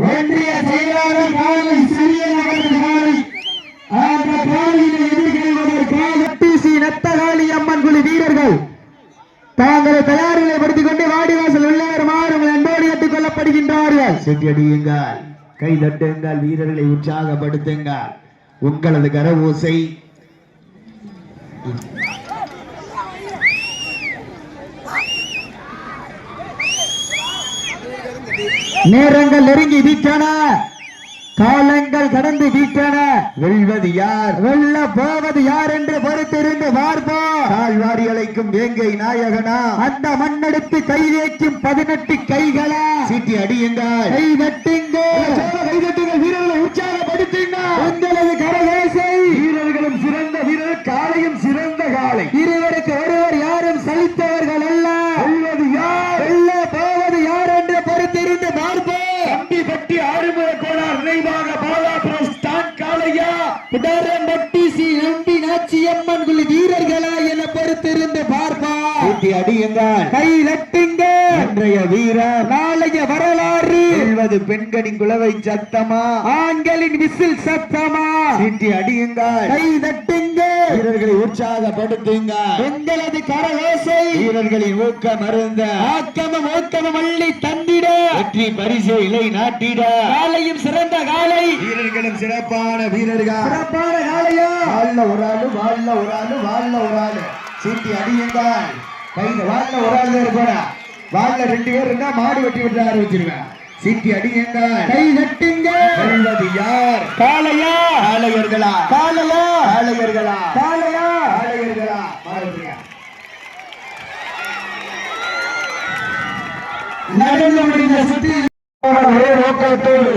S3: ஒன்றிய செயலாளர் காலை சிறியவர்கள் காலை அந்த காலையில் எதிர்கொள்வதற்காக நத்தகாளி அம்மன் குழு வீரர்கள் களப்படுகின்றார்கள். சென்றடியுங்கள், கை தட்டுங்கள், வீரர்களை உற்சாகப்படுத்துங்கள். உங்களது கரவோசை நேரங்கள் நெருங்கி விட்டன, காலங்கள் கடந்து விட்டன. வெல்வது யார், வெல்ல போவது யார் என்று பொறுத்திருந்து பார்ப்போம். தாழ்வாரி அழைக்கும் வேங்கை நாயகனா, அந்த மண்ணெடுத்து கை வைக்கும் 18 கைகளா. சீட்டி அடியுங்கள், கை தட்டுங்கள், வீரர்களை உற்சாகப்படுத்துங்கள். உங்களது கரவேசை. வீரர்களும் சிறந்த வீரர், காலையும் சிறந்த காலை. இருவருக்கு ஒருவர், யாரும் சலித்தவர்கள் அல்ல. வெல்வது யார், வெல்ல போவது யார் என்று பொறுத்திருந்து பார்ப்போம்.
S1: தம்பி பட்டி ஆறுமுக கோளார் நினைவாக பாலாபுரம் ஸ்டான் காளையா,
S3: பிடாரம்பட்டி ஸ்ரீ நம்பி நாச்சியம்மன் குழு வீரர்களா என பொறுத்திருந்து பார்ப்போம். சீட்டி அடியுங்கள், கை தட்டுங்கள். இன்றைய வீரர், நாளைய வரலாறு. வெல்வது பெண்களின் குலவை சத்தமா, ஆண்களின் விசில் சத்தமா? சீட்டி அடியுங்கள், கை தட்டுங்கள், வீரர்களை உற்சாகப்படுத்துங்கள். உங்களது கரவேசை. வீரர்களின் ஊக்கம் அருந்த, ஆக்கமும் ஊக்கமும் அள்ளி தந்திட, வெற்றி பரிசு இலை நாட்டிட. காலையும் சிறந்த காலை, வீரர்களும் சிறப்பான வீரர்கள், சிறப்பான காலையா. வாழ்ல ஒரு ஆளு, வாழ்ல ஒரு ஆளு, வாழ்ல ஒரு ஆளு. சீட்டி அடியுங்கள், கையில வாழ்ல ஒரு ஆள் இருப்பா. வாழ்ல 2 பேர் இருந்தா மாடு வெட்டி விட்டு ஆரம்பிச்சிருவேன். சீட்டி அடியுங்கள், கை தட்டுங்க. வெல்வது யார், காளையா, காளையர்களா, காளையா, காளையர்களா, காளையா, காளையர்களா. மாறுங்க, நடந்து முடிந்த சுற்றி ஒரே நோக்கத்தோடு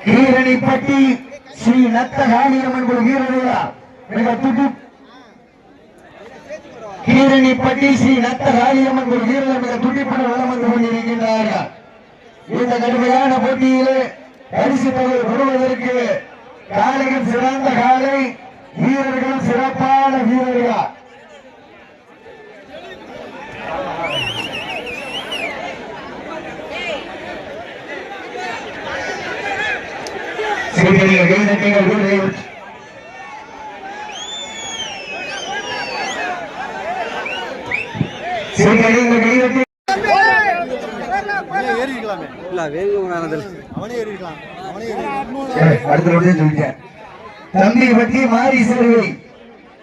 S3: கீரணிப்பட்டி ஸ்ரீ நத்த காளியம்மன் குழு வீரர்களா மிக துடு. கீரணிப்பட்டி ஸ்ரீ நத்த காளியம்மன் குழு வீரர்கள் மிக துடிப்புடன் வலம் வந்து கொண்டிருக்கின்றார்கள். இந்த கடுமையான போட்டியிலே பரிசு தொகை பெறுவதற்கு காலையும் சிறந்த காலை, வீரர்களும் சிறப்பான வீரர்கள். தம்பி பட்டி மாரி சிறுவை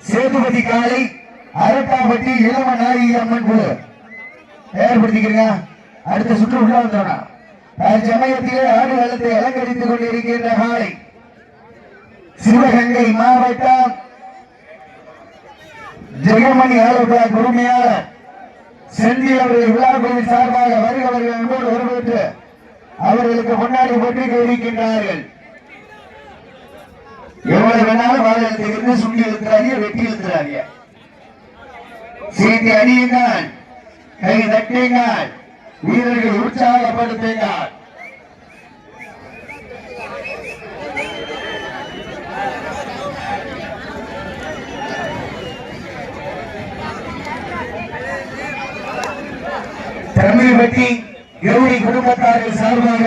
S3: சேதுபதி காலை, அரட்டாப்பட்டி இளமநாயகி அம்மன் குழு ஏற்படுத்திக்கிறீங்க. அடுத்த சுற்று உள்ள வந்தோம்னா சமயத்திலே ஆடு வெள்ளத்தை அலங்கரித்துக் கொண்டிருக்கின்ற காலை, சிவகங்கை மாவட்டம் ஜெயமணி ஆலோசனை உரிமையாளர் செந்தில் அவர்கள் விழாக்குழுவின் சார்பாக வருகிறவர்கள் என்போடு வரவேற்று அவர்களுக்கு முன்னாடி போட்டி இருக்கின்றார்கள். எவ்வளவு வேணாலும் வாழத்தை இருந்து சுண்டி இருக்கிறாங்க, வெட்டி இருக்கிறாங்க. சீட்டி அடியுங்கள், கை தட்டுங்கள், வீரர்கள் உற்சாகப்படுத்துங்கள். தமிழ்பட்டி கௌரி குடும்பத்தார்கள் சார்பாக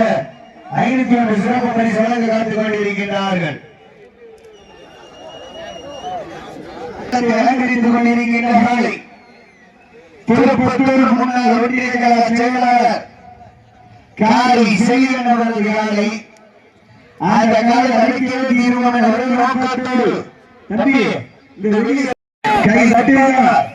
S3: 501 சிறப்பு பரிசு வழங்க காத்துக் கொண்டிருக்கின்றார்கள். அலங்கரித்துக் கொண்டிருக்கின்ற காலை திருப்பத்தூர் முன்னாள் ஒன்றிய கழக செயலாளர் காலை செய்யன் அவர்கள் காலை, அந்த காலை அறிக்கையை தீர்மானம் ஒரே நோக்கத்தோடு தம்பி கை தட்டுகிறார்.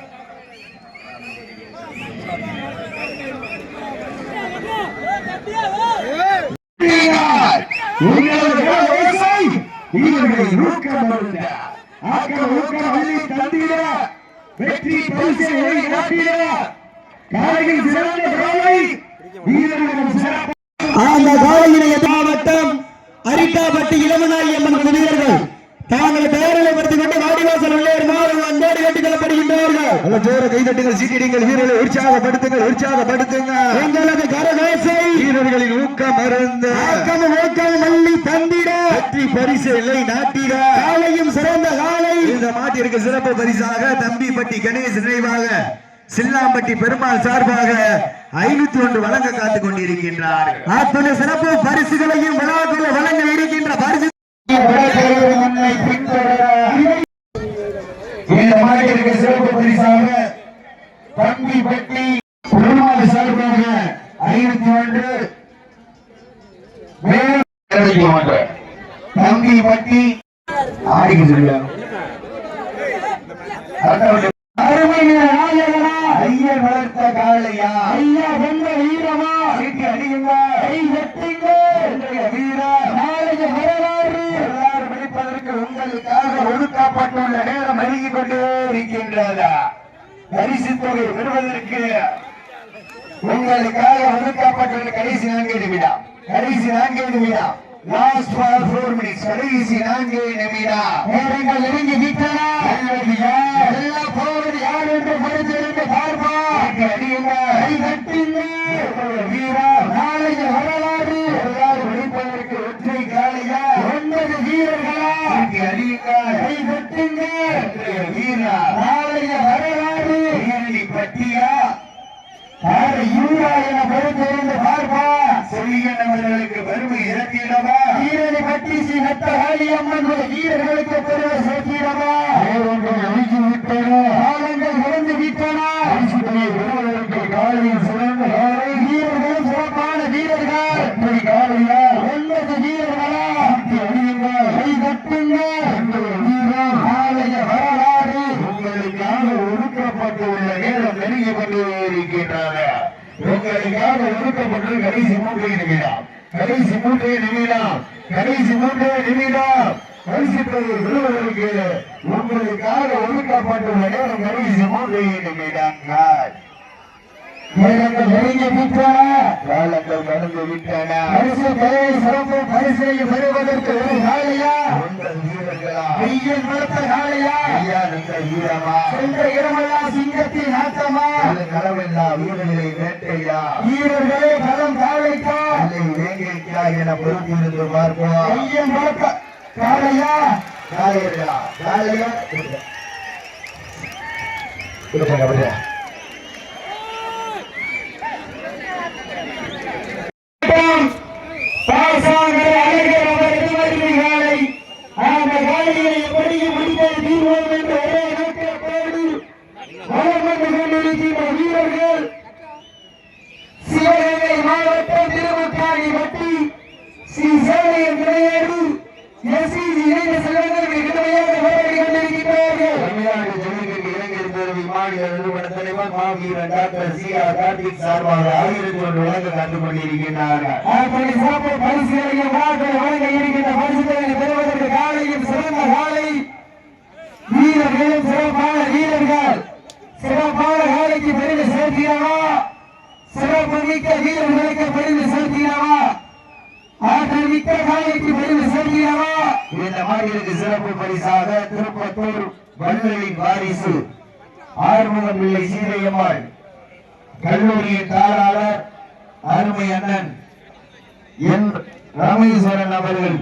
S3: வெற்றி பரிசை நாட்டிட காலையில் சிறந்த காலை, வீரர்களும் சிறப்பு. அந்த காலையினை மாவட்டம் அரிட்டாப்பட்டி இளமநாயகி அம்மன் வீரர்கள் தாங்கள் பெயர்களை படுத்திக் கொண்டு வாடிவாசல் உள்ளே அன்போடு கேட்டுக் கொள்ளப்படுகின்றார்கள். கைதட்டுங்கள், சீட்டிடுங்கள், வீரர்களை உற்சாகப்படுத்துங்கள், உற்சாகப்படுத்துங்கள். எங்களது கரவேசை. வீரர்களின் ஊக்கம் அருந்து ஆக்கமும் ஊக்கமும் அள்ளி தந்திட வெற்றி பரிசு இல்லை நாட்டிட காலையும் சிறந்த காலை. இந்த மாட்டிற்கு சிறப்பு பரிசாக தம்பிப்பட்டி கணேஷ் நினைவாக சில்லாம்பட்டி பெருமாள் சார்பாக 501 வழங்க காத்துக் கொண்டிருக்கின்றார்கள். அத்துணை சிறப்பு பரிசுகளையும் விழாக்களை வழங்க இருக்கின்ற பரிசு இந்த மாட்டிற்கு சிறப்பு பரிசாக தம்பிப்பட்டி பெருமாள் சார்பாக
S2: 51 தம்பி பட்டி ஆடிக்கிட்டு ஐயர் வளர்த்த காளையா ஐயா வென்ற வீரமா சீட்டி அடியுங்க வீரா நாளைய வரலாறு படிப்பதற்கு உங்களுக்காக ஒதுக்கப்பட்டுள்ள நேரம் அருகிக் கொண்டே இருக்கின்றதா பரிசு தொகை பெறுவதற்கு உங்களுக்காக ஒதுக்கப்பட்டுள்ள கடைசி 4 நிமிடம் லாஸ்ட் ஃபார் 4 மினிட்ஸ் கடைசி 4 நிமிடம் நேரங்கள் நெருங்கி விட்டன எல்லாம் போவது யார் என்று பொறுத்திருந்து பார்ப்பா அடியுங்க கை கட்டுங்க வீரா நாளைய வரலாறு வெளிப்பதற்கு ஒற்றை காலையா 9 வீரர்களா அடியுங்க கை கட்டுங்க வீரா நாளைய வரலாறு வீரனி பட்டியா யூரா என பொறுத்திருந்து பார்ப்பா சொல்லியன் அவர்களுக்கு பெருமை இறக்கிடவா வீரனை பற்றி ஸ்ரீ நத்தகாளி அம்மன் வீரர்களுக்கு பெருமை சேர்த்திடவா காலங்கள் கடந்து விட்டன காலையில் சிறந்த காலை வீரர்களும் சிறப்பான வீரர்கள் எப்படி காலையா 9 வீரர்களா கை கட்டுங்க நாளைய வரலாறு உங்களுக்காக ஒதுக்கப்பட்டுள்ள நேரம் நெருங்கி கொண்டே இருக்கின்றன உங்களுக்காக ஒதுக்கப்பட்டு கடைசி 3 நிமிடம் பரிசு தொகை பெறுவதற்கு உங்களுக்காக ஒதுக்கப்பட்டுள்ள நேரம் கடைசி 3 நிமிடங்கள் நேரங்கள் நெருங்கி விட்டன காலங்கள் கடந்து விட்டன சிறப்பு பரிசை பெறுவதற்கு ஒரு காலையா 9 வீரர்களா ஐயன் வளர்த்த காலையா ஐயா நந்த வீரமா சென்ற இடமெல்லாம் சிங்கத்தின் ஆட்டமா களவெல்லா வீரர்களை வேட்டையா வீரர்களே களம் காலைக்கா இல்லை வேங்கைக்கா என பொறுத்திருந்து பார்ப்போம் ஐயன் வளர்த்த காலையா காலையா வீரர்கள் சிவகங்கை மாவட்டம் திருமுக்காணி வட்டி ஸ்ரீ சேவையின் விளையாடு எஸ்இஜி இணைந்த செல்வங்கள் கடுமையாக போராடி கொண்டிருக்கிறார்கள். தமிழ்நாடு ஜல்லிக்கட்டு இளைஞர் பேரவை மாநில நிறுவன தலைவர் மாவீரன் டாக்டர் சி.ஆர். கார்த்திக் சார்பாக 1001 வழங்க காத்துக் கொண்டிருக்கிறார்கள். அப்படி சிறப்பு பரிசுகளையும் வழங்க இருக்கின்ற பரிசுகளை பெறுவதற்கு காலையும் சிறந்த காலை வீரர்களும் சிறப்பான வீரர்கள் சிறப்பான காலைக்கு பெருமை சேர்க்கிறவா சிறப்பு மிக்க வீரர்களுக்கு பெருமை சேர்க்கிறவா ஆற்றல் மிக்க காலைக்கு பெருமை சேர்க்கிறவா இந்த மாதிரி சிறப்பு பரிசாக திருப்பத்தூர் வள்ளலின் வாரிசு ஆறுமுகம் பிள்ளை சீதையம்மாள் கல்லூரியின் தாளாளர் அருமை அண்ணன் என் ராமேஸ்வரன் அவர்கள்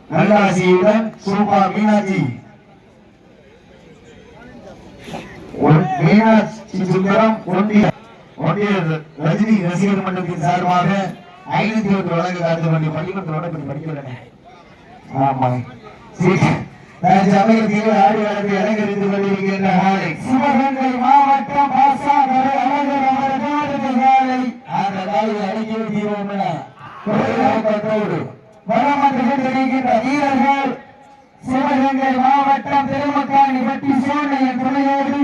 S2: நல்லாசியுடன் சூப்பா மீனாட்சி மீனாட்சி சுந்தரம் ஒன்றிய ரஜினி ரசிகர் மன்றத்தின் சார்பாக 501 வழங்க காத்து கொண்டு பள்ளிக்கூடத்தோட படிக்கிறேன். ஆமா சமயத்தில் ஆடி வளர்த்து அலங்கரித்து கொண்டிருக்கின்ற காலை சிவகங்கை மாவட்டம் பாசாகரை அழகர் அவரது காலை அந்த காலை அடக்கி தீர்வோம் வரம் வந்து கொண்டிருக்கின்ற வீரர்கள் சிவகங்கை மாவட்டம் திருமக்காணி பட்டி சோனையின் துணையோடு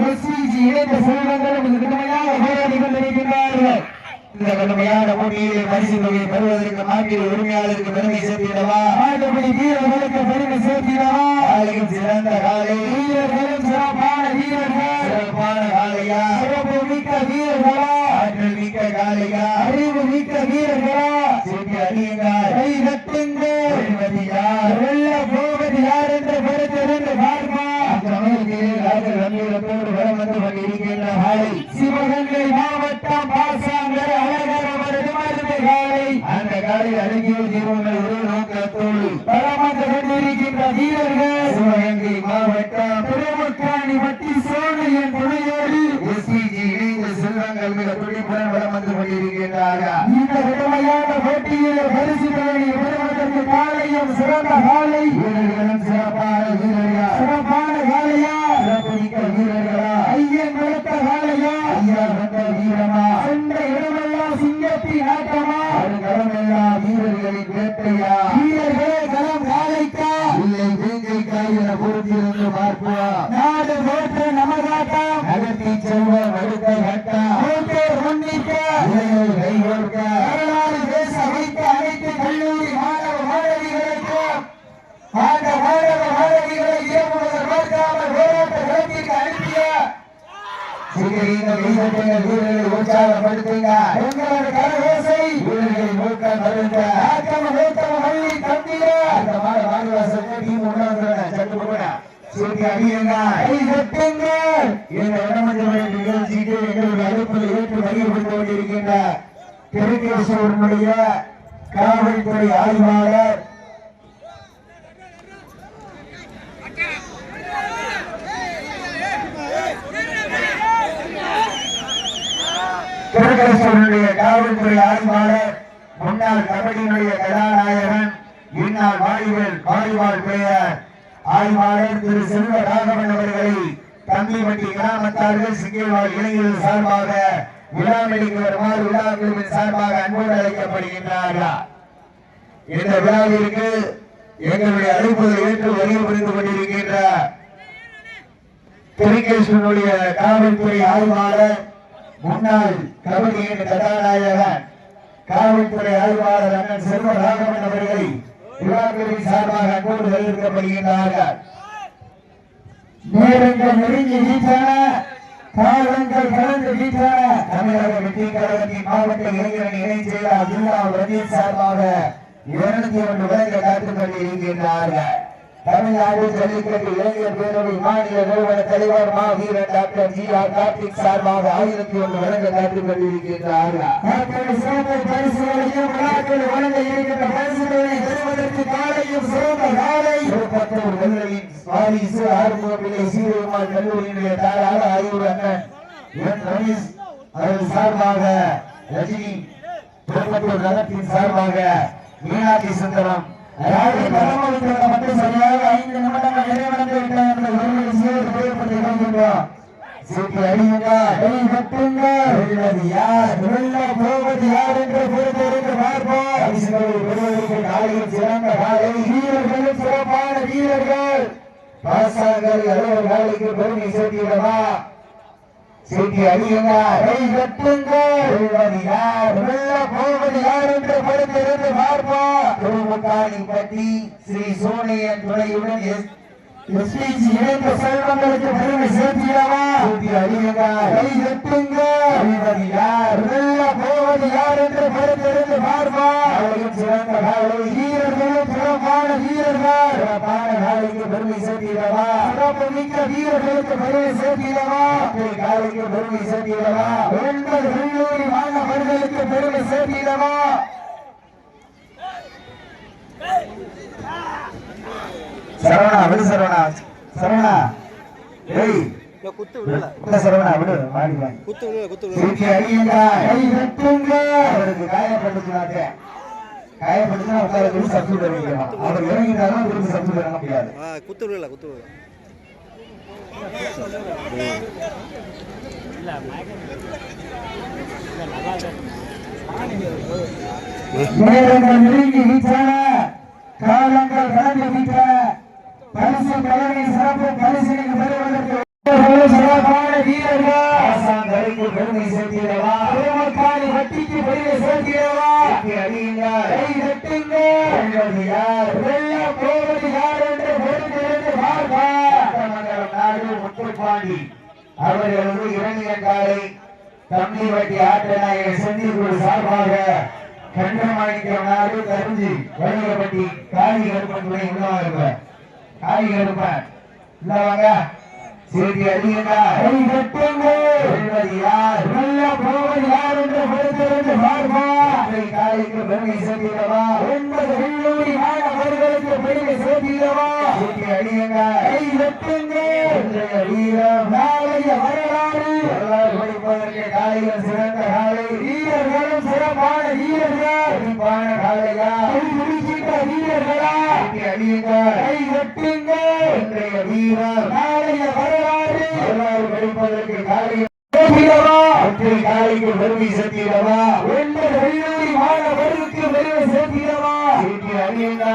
S2: எஸ்இஜி இணைந்த செல்வங்களும் கடுமையாக போராடி கொண்டிருக்கின்றார்கள். இந்த கடுமையான போட்டியில் பரிசு தொகையை பெறுவதற்கு மாற்றிய உரிமையாளருக்கு பெருமை சேர்த்திடவா ஆடுபடி வீரர்களுக்கு பெருமை சேர்த்திடவா காலையும் சிறந்த காலை வீரர்களும் சிறப்பான வீரர்கள் சிறப்பான காலையா சிறப்பு மிக்க வீரர்களா ஆற்றல் மிக்க காலையா அறிவு மிக்க வீரர்களா சேர்த்து அடியுங்கள் கை கட்டுங்கள் வெல்ல போவது யார் என்று பொறுத்திருந்து பார்ப்பா கம்பீரத்தோடு வரம் வந்து கொண்டிருக்கின்ற காலை சிவகங்கை மாவட்டம் பாசாங்கர் அழகர் அவரது காலை அந்த காலை அழகிய தீர்வுகள் ஒரே நோக்கத்தோடு வரம் வந்து கொண்டிருக்கின்ற வீரர்கள் சிவகங்கை மாவட்டம் திருமுக்காணி வட்டி சோனையின் துணையோடு எஸ்இஜி இணைந்த செல்வங்கள் மிக துடிப்புடன் வரம் வந்து கொண்டிருக்கின்றார்கள். இந்த கடுமையான போட்டியில் பரிசு தொகையை பெறுவதற்கு காலையும் சிறந்த காலை வீரர்களும் சிறப்பான வீரர்கள் சிறப்பான காலையா சிறப்பு மிக்க வீரர்களா ஐயன் வளர்த்த காலையா ஐயா வந்த வீரமா சென்ற இளைஞர் கைகோர்க்க வரலாறு பேச வைத்த அனைத்து கல்லூரி மாணவ மாணவிகளுக்கும் அந்த மாணவ மாணவிகளை இயக்குவதற்கு பார்க்காமல் போராட்ட களத்திற்கு அனுப்பிய வீரர்களை உற்சாகப்படுத்துங்க. உங்களோட கரகோசை வீரர்களின் ஊக்கம் வருங்க. ஆக்கம நோக்கம மல்லி தந்திர அந்த மாட வாரிவாசத்தை டீம் உணர்ந்துறேன் சட்டு போட சீட்டி அடியுங்க. இந்த இடமஞ்சல் நிகழ்ச்சிக்கு எங்களுடைய அழைப்பில் ஏற்று வழிபடுத்த கொண்டிருக்கின்ற திருக்கேசூரனுடைய காவல்துறை ஆய்வாளர் திருக்கேசூரனுடைய காவல்துறை ஆய்வாளர் முன்னாள் கபடியினுடைய கதாநாயகன் இந்நாள் வாலிபால் பெயர் ஆய்வாளர் திரு செல்வ ராகவன் அவர்களை தம்பிவட்டி கிராமத்தார்கள் சிங்கிள்வாழ் இளைஞர்கள் சார்பாக விழாமணிக்கு வருமாறு விழா குழுவின் சார்பாக அன்போடு அழைக்கப்படுகின்றார்கள். இந்த விழாவிற்கு எங்களுடைய அழைப்புகளை ஏற்று வருகை புரிந்து கொண்டிருக்கின்ற திருக்கேசூரனுடைய காவல்துறை ஆய்வாளர் முன்னாள் கபடியின் கதாநாயகன் காவல்துறை ஆய்வாளர் அண்ணன் செல்வ ராகவன் அவர்களை விழாக்களின் சார்பாக அன்போடு வரவேற்கப்படுகின்றார்கள். நேரங்கள் நெருங்கி வீட்டான காலங்கள் கலந்து வீட்டான தமிழக வெற்றி கழகத்தின் மாவட்ட இளைஞரணி இணைச் செயலாளர் ஜில்லா ரஜீத் சார்பாக 201 வழங்க காத்துக் கொண்டிருக்கின்றார்கள். தமிழ்நாடு ஜல்லிக்கட்டு இளைஞர் பேரவை மாநில நிறுவன தலைவர் மா வீரன் டாக்டர் ஜி ஆர் கார்த்திக் சார்பாக 1001 வழங்க காத்துக் கொண்டிருக்கின்றார்கள். வழங்க இருக்கின்ற பரிசுகளை பெறுவதற்கு காலையும் சிறந்த காலை 11 வெள்ளலின் வாரிசு ஆறுமுகப்பிள்ளை சீரமாள் கல்லூரியினுடைய தாராள ஆய்வு அண்ணன் என் ரமேஷ் அவர்கள் சார்பாக ரஜினி திருப்பத்தூர் நகரத்தின் சார்பாக மீனாட்சி சுந்தரம் மட்டும் சரியாக 5 நிமிடங்கள் நிறைவடைந்து விட்டோம். சீட்டி அடியுங்க, யார் வெல்ல போவது யார் என்று பொறுத்திருந்து பார்ப்போம். காலையில் சிறந்த காலை வீரர்களும் சிறப்பான வீரர்கள் பாசாங்கர் அலுவலர் காலைக்கு பெருமை சேர்த்திடவா. சீட்டி அடியுங்க, யார் வெல்ல போவது யார் என்று பொறுத்திருந்து பார்ப்போம். திருமுக்காணிப்பட்டி ஸ்ரீ சோனியன் துணையுடன் எஸ்பிஜி இணைந்த செல்வங்களுக்கு பெருமை சேர்த்திடவா. சீட்டி அடியுங்க, யார் வெல்ல போவது யார் என்று பொறுத்திருந்து பார்ப்போம். சிறந்த காலை வீரர்களும் சிறப்பான வீரர்கள் சிறப்பான காலைக்கு பெருமை சேர்த்திடவா. சிறப்பு மிக்க வீரர்களுக்கு பெருமை சேர்த்திடவா. காலைக்கு பெருமை சேர்த்திடவா. 9 கல்லூரி மாணவர்களுக்கு பெருமை சேர்த்திடவா. சரவணா விடு, சரவணா சரவணா ஏய் சரவணா விடு, அவருக்கு காயப்பட்டுச்சுனாக்க காயப்பட்டுச்சுன்னா உட்கார சப்ஸ்டியூட் வைக்கணும். அவர் இறங்கிட்டாலும் திரும்பி சப்ஸ்டியூட் இறங்க முடியாது. நேரங்கள் நெருங்கி வீட்டான காலங்கள் கடந்து வீட்டான பரிசு தலைமை சிறப்பு பரிசீலனை பெறுவதற்கு சிறப்பான வீரர்கள் பெருமை சேர்த்திடவா. திருமக்காணி வட்டிக்கு பெருமை சேர்த்திடவா. வெல்ல போவது யார் என்று பொறுத்திருந்து பார்ப்பார். நாடு முத்துப்பாண்டி அவர்களது இறங்கிய காலை தம்பிவட்டி ஆட்டநாயகர் செந்தில்குடி சார்பாக கண்டமாணிக்கம் நாடு கருஞ்சி வணிகப்பட்டி காளி கருப்பன் துணை உள்ளவா இருப்பார். காளி கருப்பன் உள்ளவாங்க. சீட்டி அடியுங்க, யார் வெல்ல போவது யார் என்று பொறுத்திருந்து பார்ப்பார். காலைக்கு பெருமை சேர்த்திடவா. 9 கல்லூரி மாணவர்களுக்கு பெருமை சேர்த்திடவா. சீட்டி அடியுங்க, வீரம் நாளைய வரலாறு படிப்பதற்கு காலையில் சிறந்த காலை வீரர்களும் சிறப்பான வீரர்கள் சிறப்பான காலையா வீரர்களா. அடியுங்க, இன்றைய வீரம் நாளைய வரலாறு படிப்பதற்கு காலையில் காலைக்கு பெருமை சேர்த்திடவா. 9 கல்லூரி மாணவர்களுக்கு பெருமை சேர்த்திடவா. சீட்டி அடியுங்க,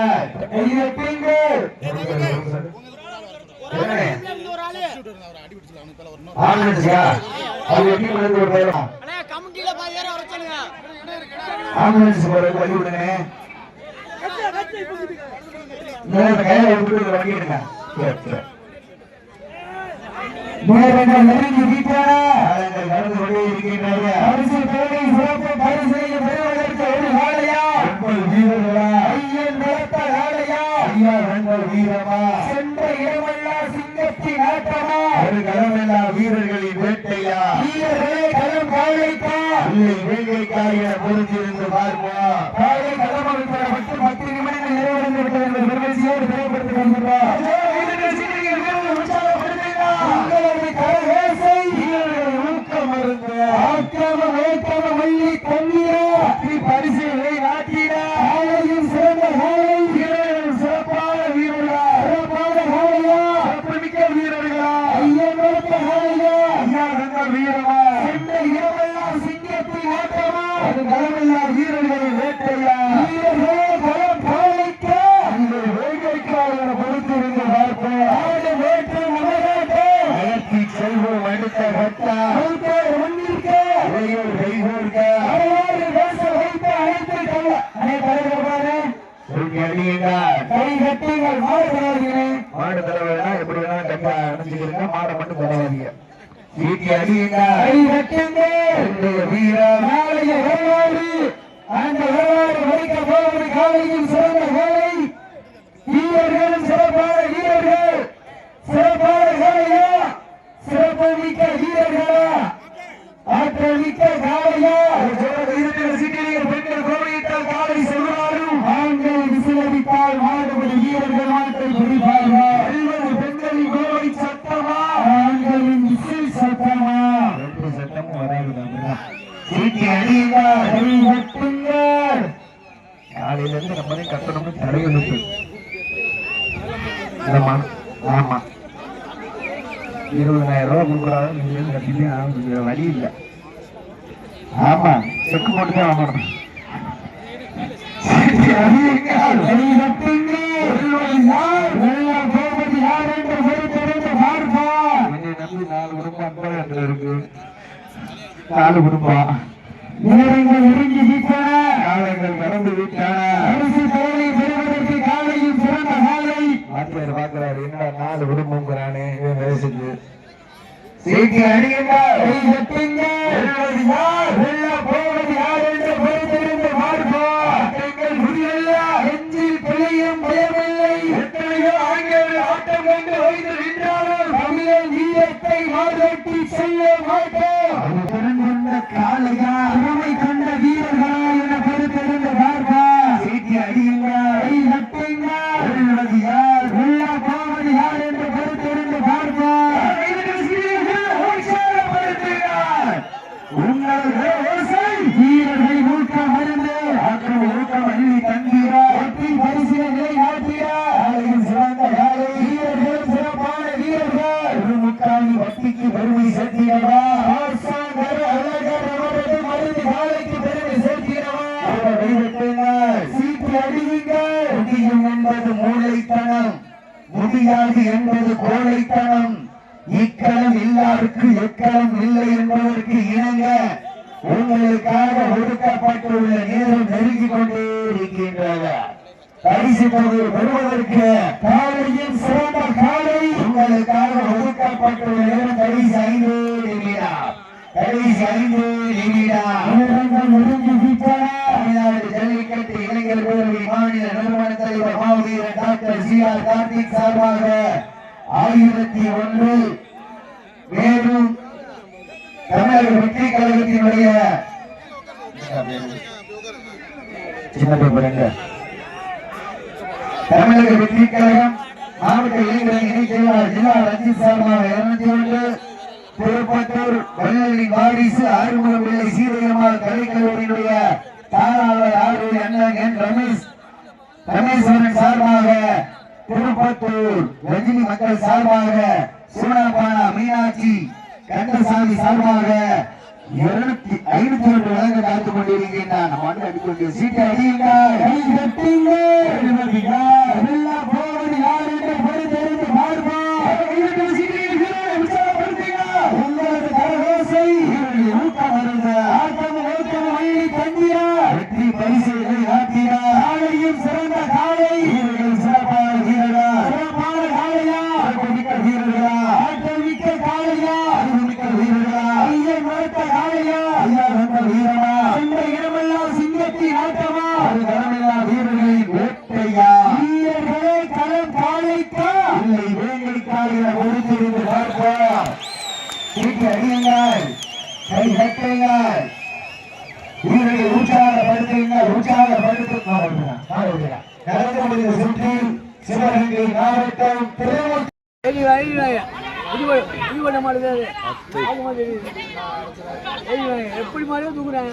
S2: கமிட்டியில ஆம்புலன்ஸ் போறதுக்கு வழி விடுங்க. கையில விட்டு வண்டி எடுங்க. நெருங்கி வீட்டான நடந்து கொண்டே இருக்கின்றார்கள். பரிசு தேவை சிறப்பு பரிசையை பெறுவதற்கு ஒரு காளையா வீரர்களா ஐயன் நிலத்த காளையா ஐயா வெண்பல் வீரமா சென்ற இடமெல்லாம் சிங்கத்தின் ஆட்டமா ஒரு களமெல்லா வீரர்களின் வேட்டையா வீரர்களே களம் காளைக்கா இல்லை வேங்கைக்கா என பொறுத்திருந்து பார்ப்போம். காலை களமளிப்பட்டு 10 நிமிடங்கள் நிறைவடைந்து விட்டது என்ற பெருமையோடு செயல்படுத்திக் கொண்டிருக்கிறார். பரிசுகளை நாட்டிட ஆலையும் சிறந்த காலை வீரர்கள் சிறப்பான வீரர்களா சிறப்பான காலையா சிறப்புமிக்க வீரர்களா ஐயன் நிலத்த காலையா ஐயா வெண்பல் வீரமா சென்ற இடமெல்லாம் சிங்கத்தின் ஆட்டமா அது களமெல்லா வீரர்களின் வேட்டையா வீரர்களே களம் காலைக்க அந்த வேட்டைக்காக என பொறுத்திருந்து பார்ப்போம். ஆடு வேட்டை நமகாட்டே அகத்தி செல்வம் அடுத்த கட்டா ஒன்றிருக்க இதையோர் கைகோர்க்க மாடு தலைவனா எப்படி வேணா கட்டா அணைஞ்சுக்கிறீங்க. மாடை மட்டும் தலைவாதீங்க. சீட்டி அடியுங்க. நாளைய வரலாறு அந்த வரலாறு வரைக்க போவது காலையில் சிறந்த காலை வீரர்களும் சிறப்பான வீரர்கள் சிறப்பான காலையா சிறப்பு மிக்க வீரர்களா ஆற்றல் மிக்க காலையா சீட்டில் பெண்கள் கோவையிட்டால் காலை செல்வாரும் ஆண்கள் விசிலடித்தால் மாடுபடி வீரர்கள் ஆற்றல் பிடிப்பார்கள். பெண்களின் கோவை சட்டமா ஆண்களின் விசில் சட்டமா ரெண்டு சட்டமும் வராது. சீட்டி அடியுங்கள் காலையில இருந்து நம்மளே கட்டணம்னு தடையெழுப்பு. ஆமா 20,000 ரூபாய் கொடுக்குறாங்க. நீங்க கட்டிட்டு வழி இல்லை. ஆமா செக்கு போட்டுதான் வாங்கணும். நம்பி 4 குடும்பம் இருக்கு. 4 குடும்பம் நேரங்கள் நெருங்கி விட்டன. காலங்கள் கடந்து விட்டன. பரிசு தேவை பெறுவதற்கு காலையும் சிறந்த காலை ஆட்சியர் பார்க்கிறாரு. என்ன 4 குடும்பம்ங்கிறானே வயசுக்கு. சீட்டி அடியுங்கள். போவது யார் என்று பொறுத்திருந்து பார்ப்போம். நெஞ்சில் பிழையும் பயமில்லை. எத்தனையோ ஆண்கள் ஆட்டம் கொண்டு வைத்து நின்றாலும் தமிழன் வீரத்தை மாற்றி செல்ல மாட்டோம். திறன்கொண்ட காளையா திறமை கொண்ட வீரர்களா என பொறுத்திருந்து பார்ப்பா. சீட்டி அடியுங்கள். யார் உள்ள போவது யார் என்று பொறுத்திருந்து பார்ப்பா. வீரர்கள் ஊக்கம் மருந்து ஆக்கம் ஊக்கம் அள்ளி தந்தீரா வெற்றி பரிசில நிலை நாட்டீரா. சிறந்த காலை வீரர்கள் சிறப்பான வீரர்கள் ஒரு முக்காணி வட்டிக்கு பெருமை சேர்த்திடவா. மருந்து காலைக்கு பெருமை சேர்த்திடவா. சீட்டு அடியுங்கள். முடியும் என்பது மூளைத்தனம் முடியாது என்பது கோழைத்தனம். இக்களம் இல்லாருக்கு எக்களம் இல்லை என்பதற்கு இணங்க உங்களுக்காக ஒதுக்கப்பட்டுள்ள நேரம் நெருங்கிக் கொண்டே இருக்கின்றது. பரிசு தொகை பெறுவதற்கு காலையின் சிறந்த காலை உங்களுக்காக ஒதுக்கப்பட்டுள்ள நேரம் கடைசி 5 நிமிடம். தமிழ்நாடு ஜல்லிக்கட்டு இளைஞர் பேரவை மாநில நிறுவன தலைவர் மாவீரர் டாக்டர் CR கார்த்திக் சார்பாக 1001 மேலும் தமிழக வெற்றி கழகத்தினுடைய தமிழக வெற்றி கழகம் மாவட்ட இளைஞர் இணை செயலாளர் ஜில்லா ரஞ்சித் சார்பாக 201 திருப்பத்தூர் வள்ளலின் வாரிசு ஆறுமுகம் பிள்ளை சீதையம்மாள் கலைக்கல்லூரியினுடைய தாராளர் ஆரூர் அண்ணன் என் ரமேஸ்வரன் சார்பாக திருப்பத்தூர் ரஜினி மக்கள் சார்பாக சூனாபானா மீனாட்சி கந்தசாமி சார்பாக 501 வழங்க காத்துக் கொண்டிருக்கின்றான். சீட்டை அடியுங்கள். வெற்றி பரிசுகளை ஆற்றினார். காலையும் சிறந்த காலை, வீரர்கள் சிறப்பான வீரரா, சிறப்பான காலையா, மிக்க வீரர்களா, மிக்க காலையா, மிக்க வீரர்களா, ஐயன் மறுத்த காலையா, ஐயா வந்த வீரமா, சென்ற இடமெல்லாம் சிங்கத்தின் ஆட்டமா, அது கடமெல்லாம் வீரர்களின் வேட்டையா, வீரர்களே களம் காலைக்கா இல்லை வேங்கை காலையில ஒழித்திருந்து பார்ப்போம். அடியுங்கள், கை கட்டுங்கள், வீரர்களை உற்சாகப்படுத்துங்கள், உற்சாகப்படுத்துங்கள். நடந்து முடிந்த சுற்றில் சிவகங்கை மாவட்டம்
S4: எப்படி மாதிரியும் தூக்குறாங்க.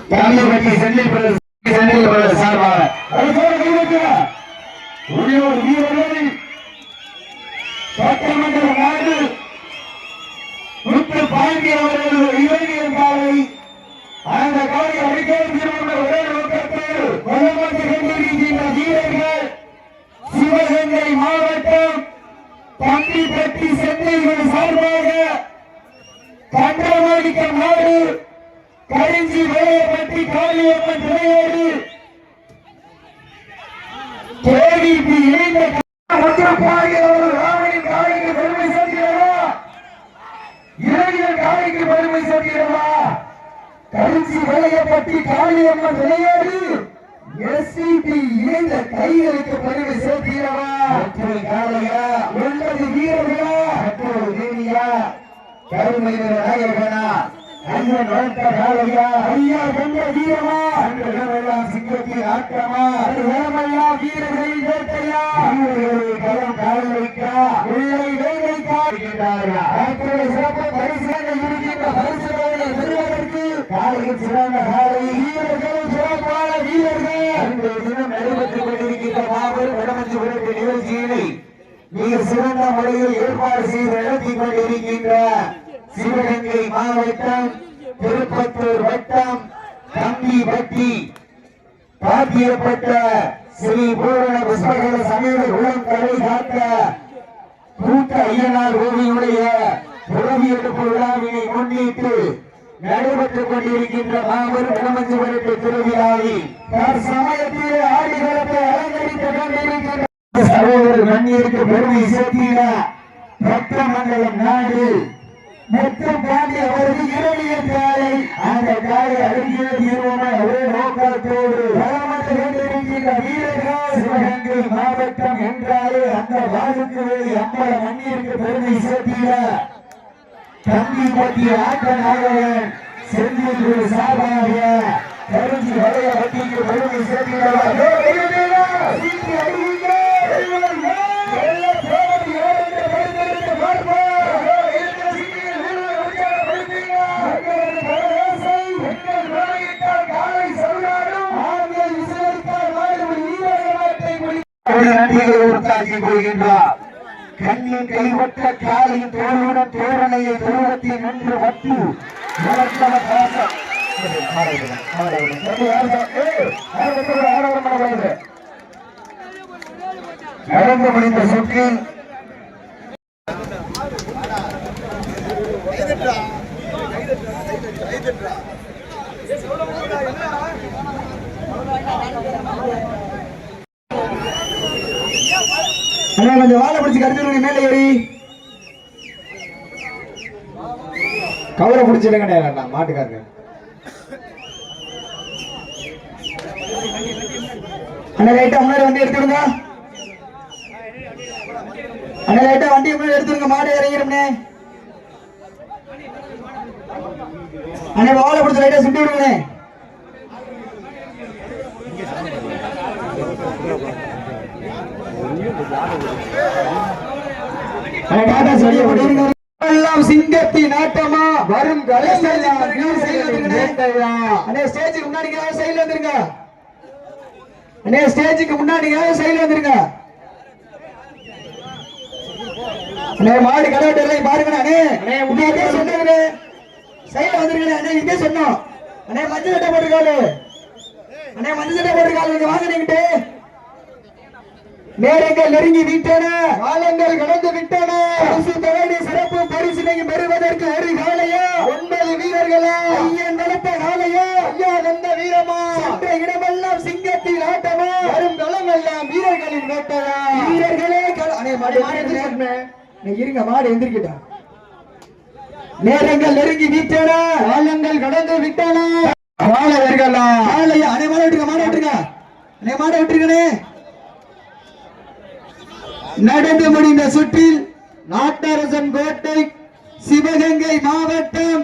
S2: சட்டமன்ற நாடு முத்து பாண்டிய அவர்கள் இளைஞர் காலை அந்த காலை அடிக்கடி ஒரே நோக்கத்தில் வளமட்டு கொண்டிருக்கின்ற வீரர்கள் சிவகங்கை மாவட்டம் தம்பிப்பட்டி சென்னைகள் சார்பாக கண்டமாணிக்கம் நாடு கரிஞ்சி வேலைப்பட்டி காளியம்மன் துணையோடு கேடிபி இணைந்த ராமனின் காலைக்கு பெருமை சேர்க்கிறதா, இளைஞர் காலைக்கு பெருமை சேர்க்கிறதா, கரிஞ்சி வேலைப்பட்டி காளியம்மன் துணையோடு எஸ்சிபி இணைந்த கைகளுக்கு பெருமை சேர்க்கிறவா, மற்றொரு காலையா, உள்ளது வீரர்களா, மற்றொரு தேவியா, கருமை நாயகனா, ஐயன் வளர்த்த காலையா, ஐயா கண்ட வீரமா, அன்றெல்லாம் சிங்கத்தின் ஆட்டமா, இடமெல்லாம் வீரர்களின் வேட்டையா, வீரர்களை களம் கால வைக்கா, உள்ளை வேலைக்கா சிறப்பு பரிசுகள் இருக்கின்ற பரிசுகளை பெறுவதற்கு காலையில் சிறந்த காலை, வீரர்கள் சிறப்பான வீரர்கள் இன்றைய தினம் நடைபெற்றுக் கொண்டிருக்கின்ற மாபெரும் வடமஞ்சு விரட்டு நிகழ்ச்சியினை மிக சிறந்த முறையில் ஏற்பாடு செய்து நடத்திக் கொண்டிருக்கின்ற சிவகங்கை மாவட்டம் திருப்பத்தூர் வட்டம் தம்பிப்பட்டி பாத்தியப்பட்ட ஸ்ரீ பூரண புஷ்பகர சமேத குளம் கரை காக்க கூட்ட ஐயனார் கோவிலுடைய புறவியெடுப்பு விழாவினை முன்னிட்டு நடைபெற்றுக் கொண்டிருக்கின்ற மாபெரும் வடமஞ்சு விரட்டு திருவிழாவில் சமயத்திலே ஆடிகளத்தை அலங்கரித்துக் கொண்டிருக்கின்ற சகோதரர் மண்ணிற்கு பெருமை சேர்த்திட பக்தமங்கலம் நாடு மொத்தம் பாண்டி அவருக்கு இரவியல் காலை அந்த காலை அருகிய தீர்வமான ஒரே நோக்கத்தோடு பலமற்ற கொண்டிருக்கின்ற வீரர்கள் சிவகங்கை மாவட்டம் என்றாலே அந்த வாழுக்கு வேலை அம்பல மண்ணிற்கு பெருமை சேர்த்திட தம்பிப்பட்டி ஆட்ட நாயகன் செந்தில் சார்பாக கருஞ்சி வளைய வட்டிக்கு பெருமை சேர்த்திட கண்ணின் கைவட்ட காலையின் தோளுடன் தோரணையை தோரத்தில் நின்று வட்டு நடந்து முடிந்த சுற்றில் கொஞ்சம் வாழை பிடிச்சி கருத்து மேலே ஏறி கவரை பிடிச்சிருங்க வேண்டாம் மாட்டுக்காரங்க. அண்ணா லைட்டா முன்னாடி வண்டி எடுத்துடுங்க, அண்ணா லைட்டா வண்டி முன்னாடி எடுத்துருங்க, மாடு இறங்கிடும்னே. அண்ணா வாழை பிடிச்சி லைட்டா சுட்டி விடுங்கண்ணே. சிங்கத்தின் ஆட்டமா வரும் ஸ்டேஜுக்கு முன்னாடி சைடுல வந்துருங்க, ஸ்டேஜுக்கு முன்னாடி சைடுல வந்துருங்க. மாடு கலாட்டு எல்லாம் பாருங்க சொன்னே சைடுல வந்துருங்க. இங்கே சொன்னோம் அண்ணே மஞ்சள் சட்டை போட்டிருக்காரு, அண்ணே மஞ்சள் சட்டை போட்டிருக்காரு, வாங்க நீங்கிட்டு நேரங்கள் நெருங்கி விட்டன, காலங்கள் கடந்து விட்டன. சிறப்பு பரிசினை பெறுவதற்கு ஒரு காலையா 9 வீரர்களா ஐயன் நடத்த காலையா ஐயா வந்த வீரமா சென்ற இடமெல்லாம் சிங்க மாட்டுமே இருங்க மாடு எந்திரிக்கிட்டா நேரங்கள் நெருங்கி விட்டன காலங்கள் கடந்து விட்டன வாழவர்களா வாழையா அனை மாட விட்டுருங்க மாட விட்டுருங்க அனை மாட விட்டுருங்கனே நடந்து முடிந்த சுற்றில் நாட்டரசன் கோட்டை சிவகங்கை மாவட்டம்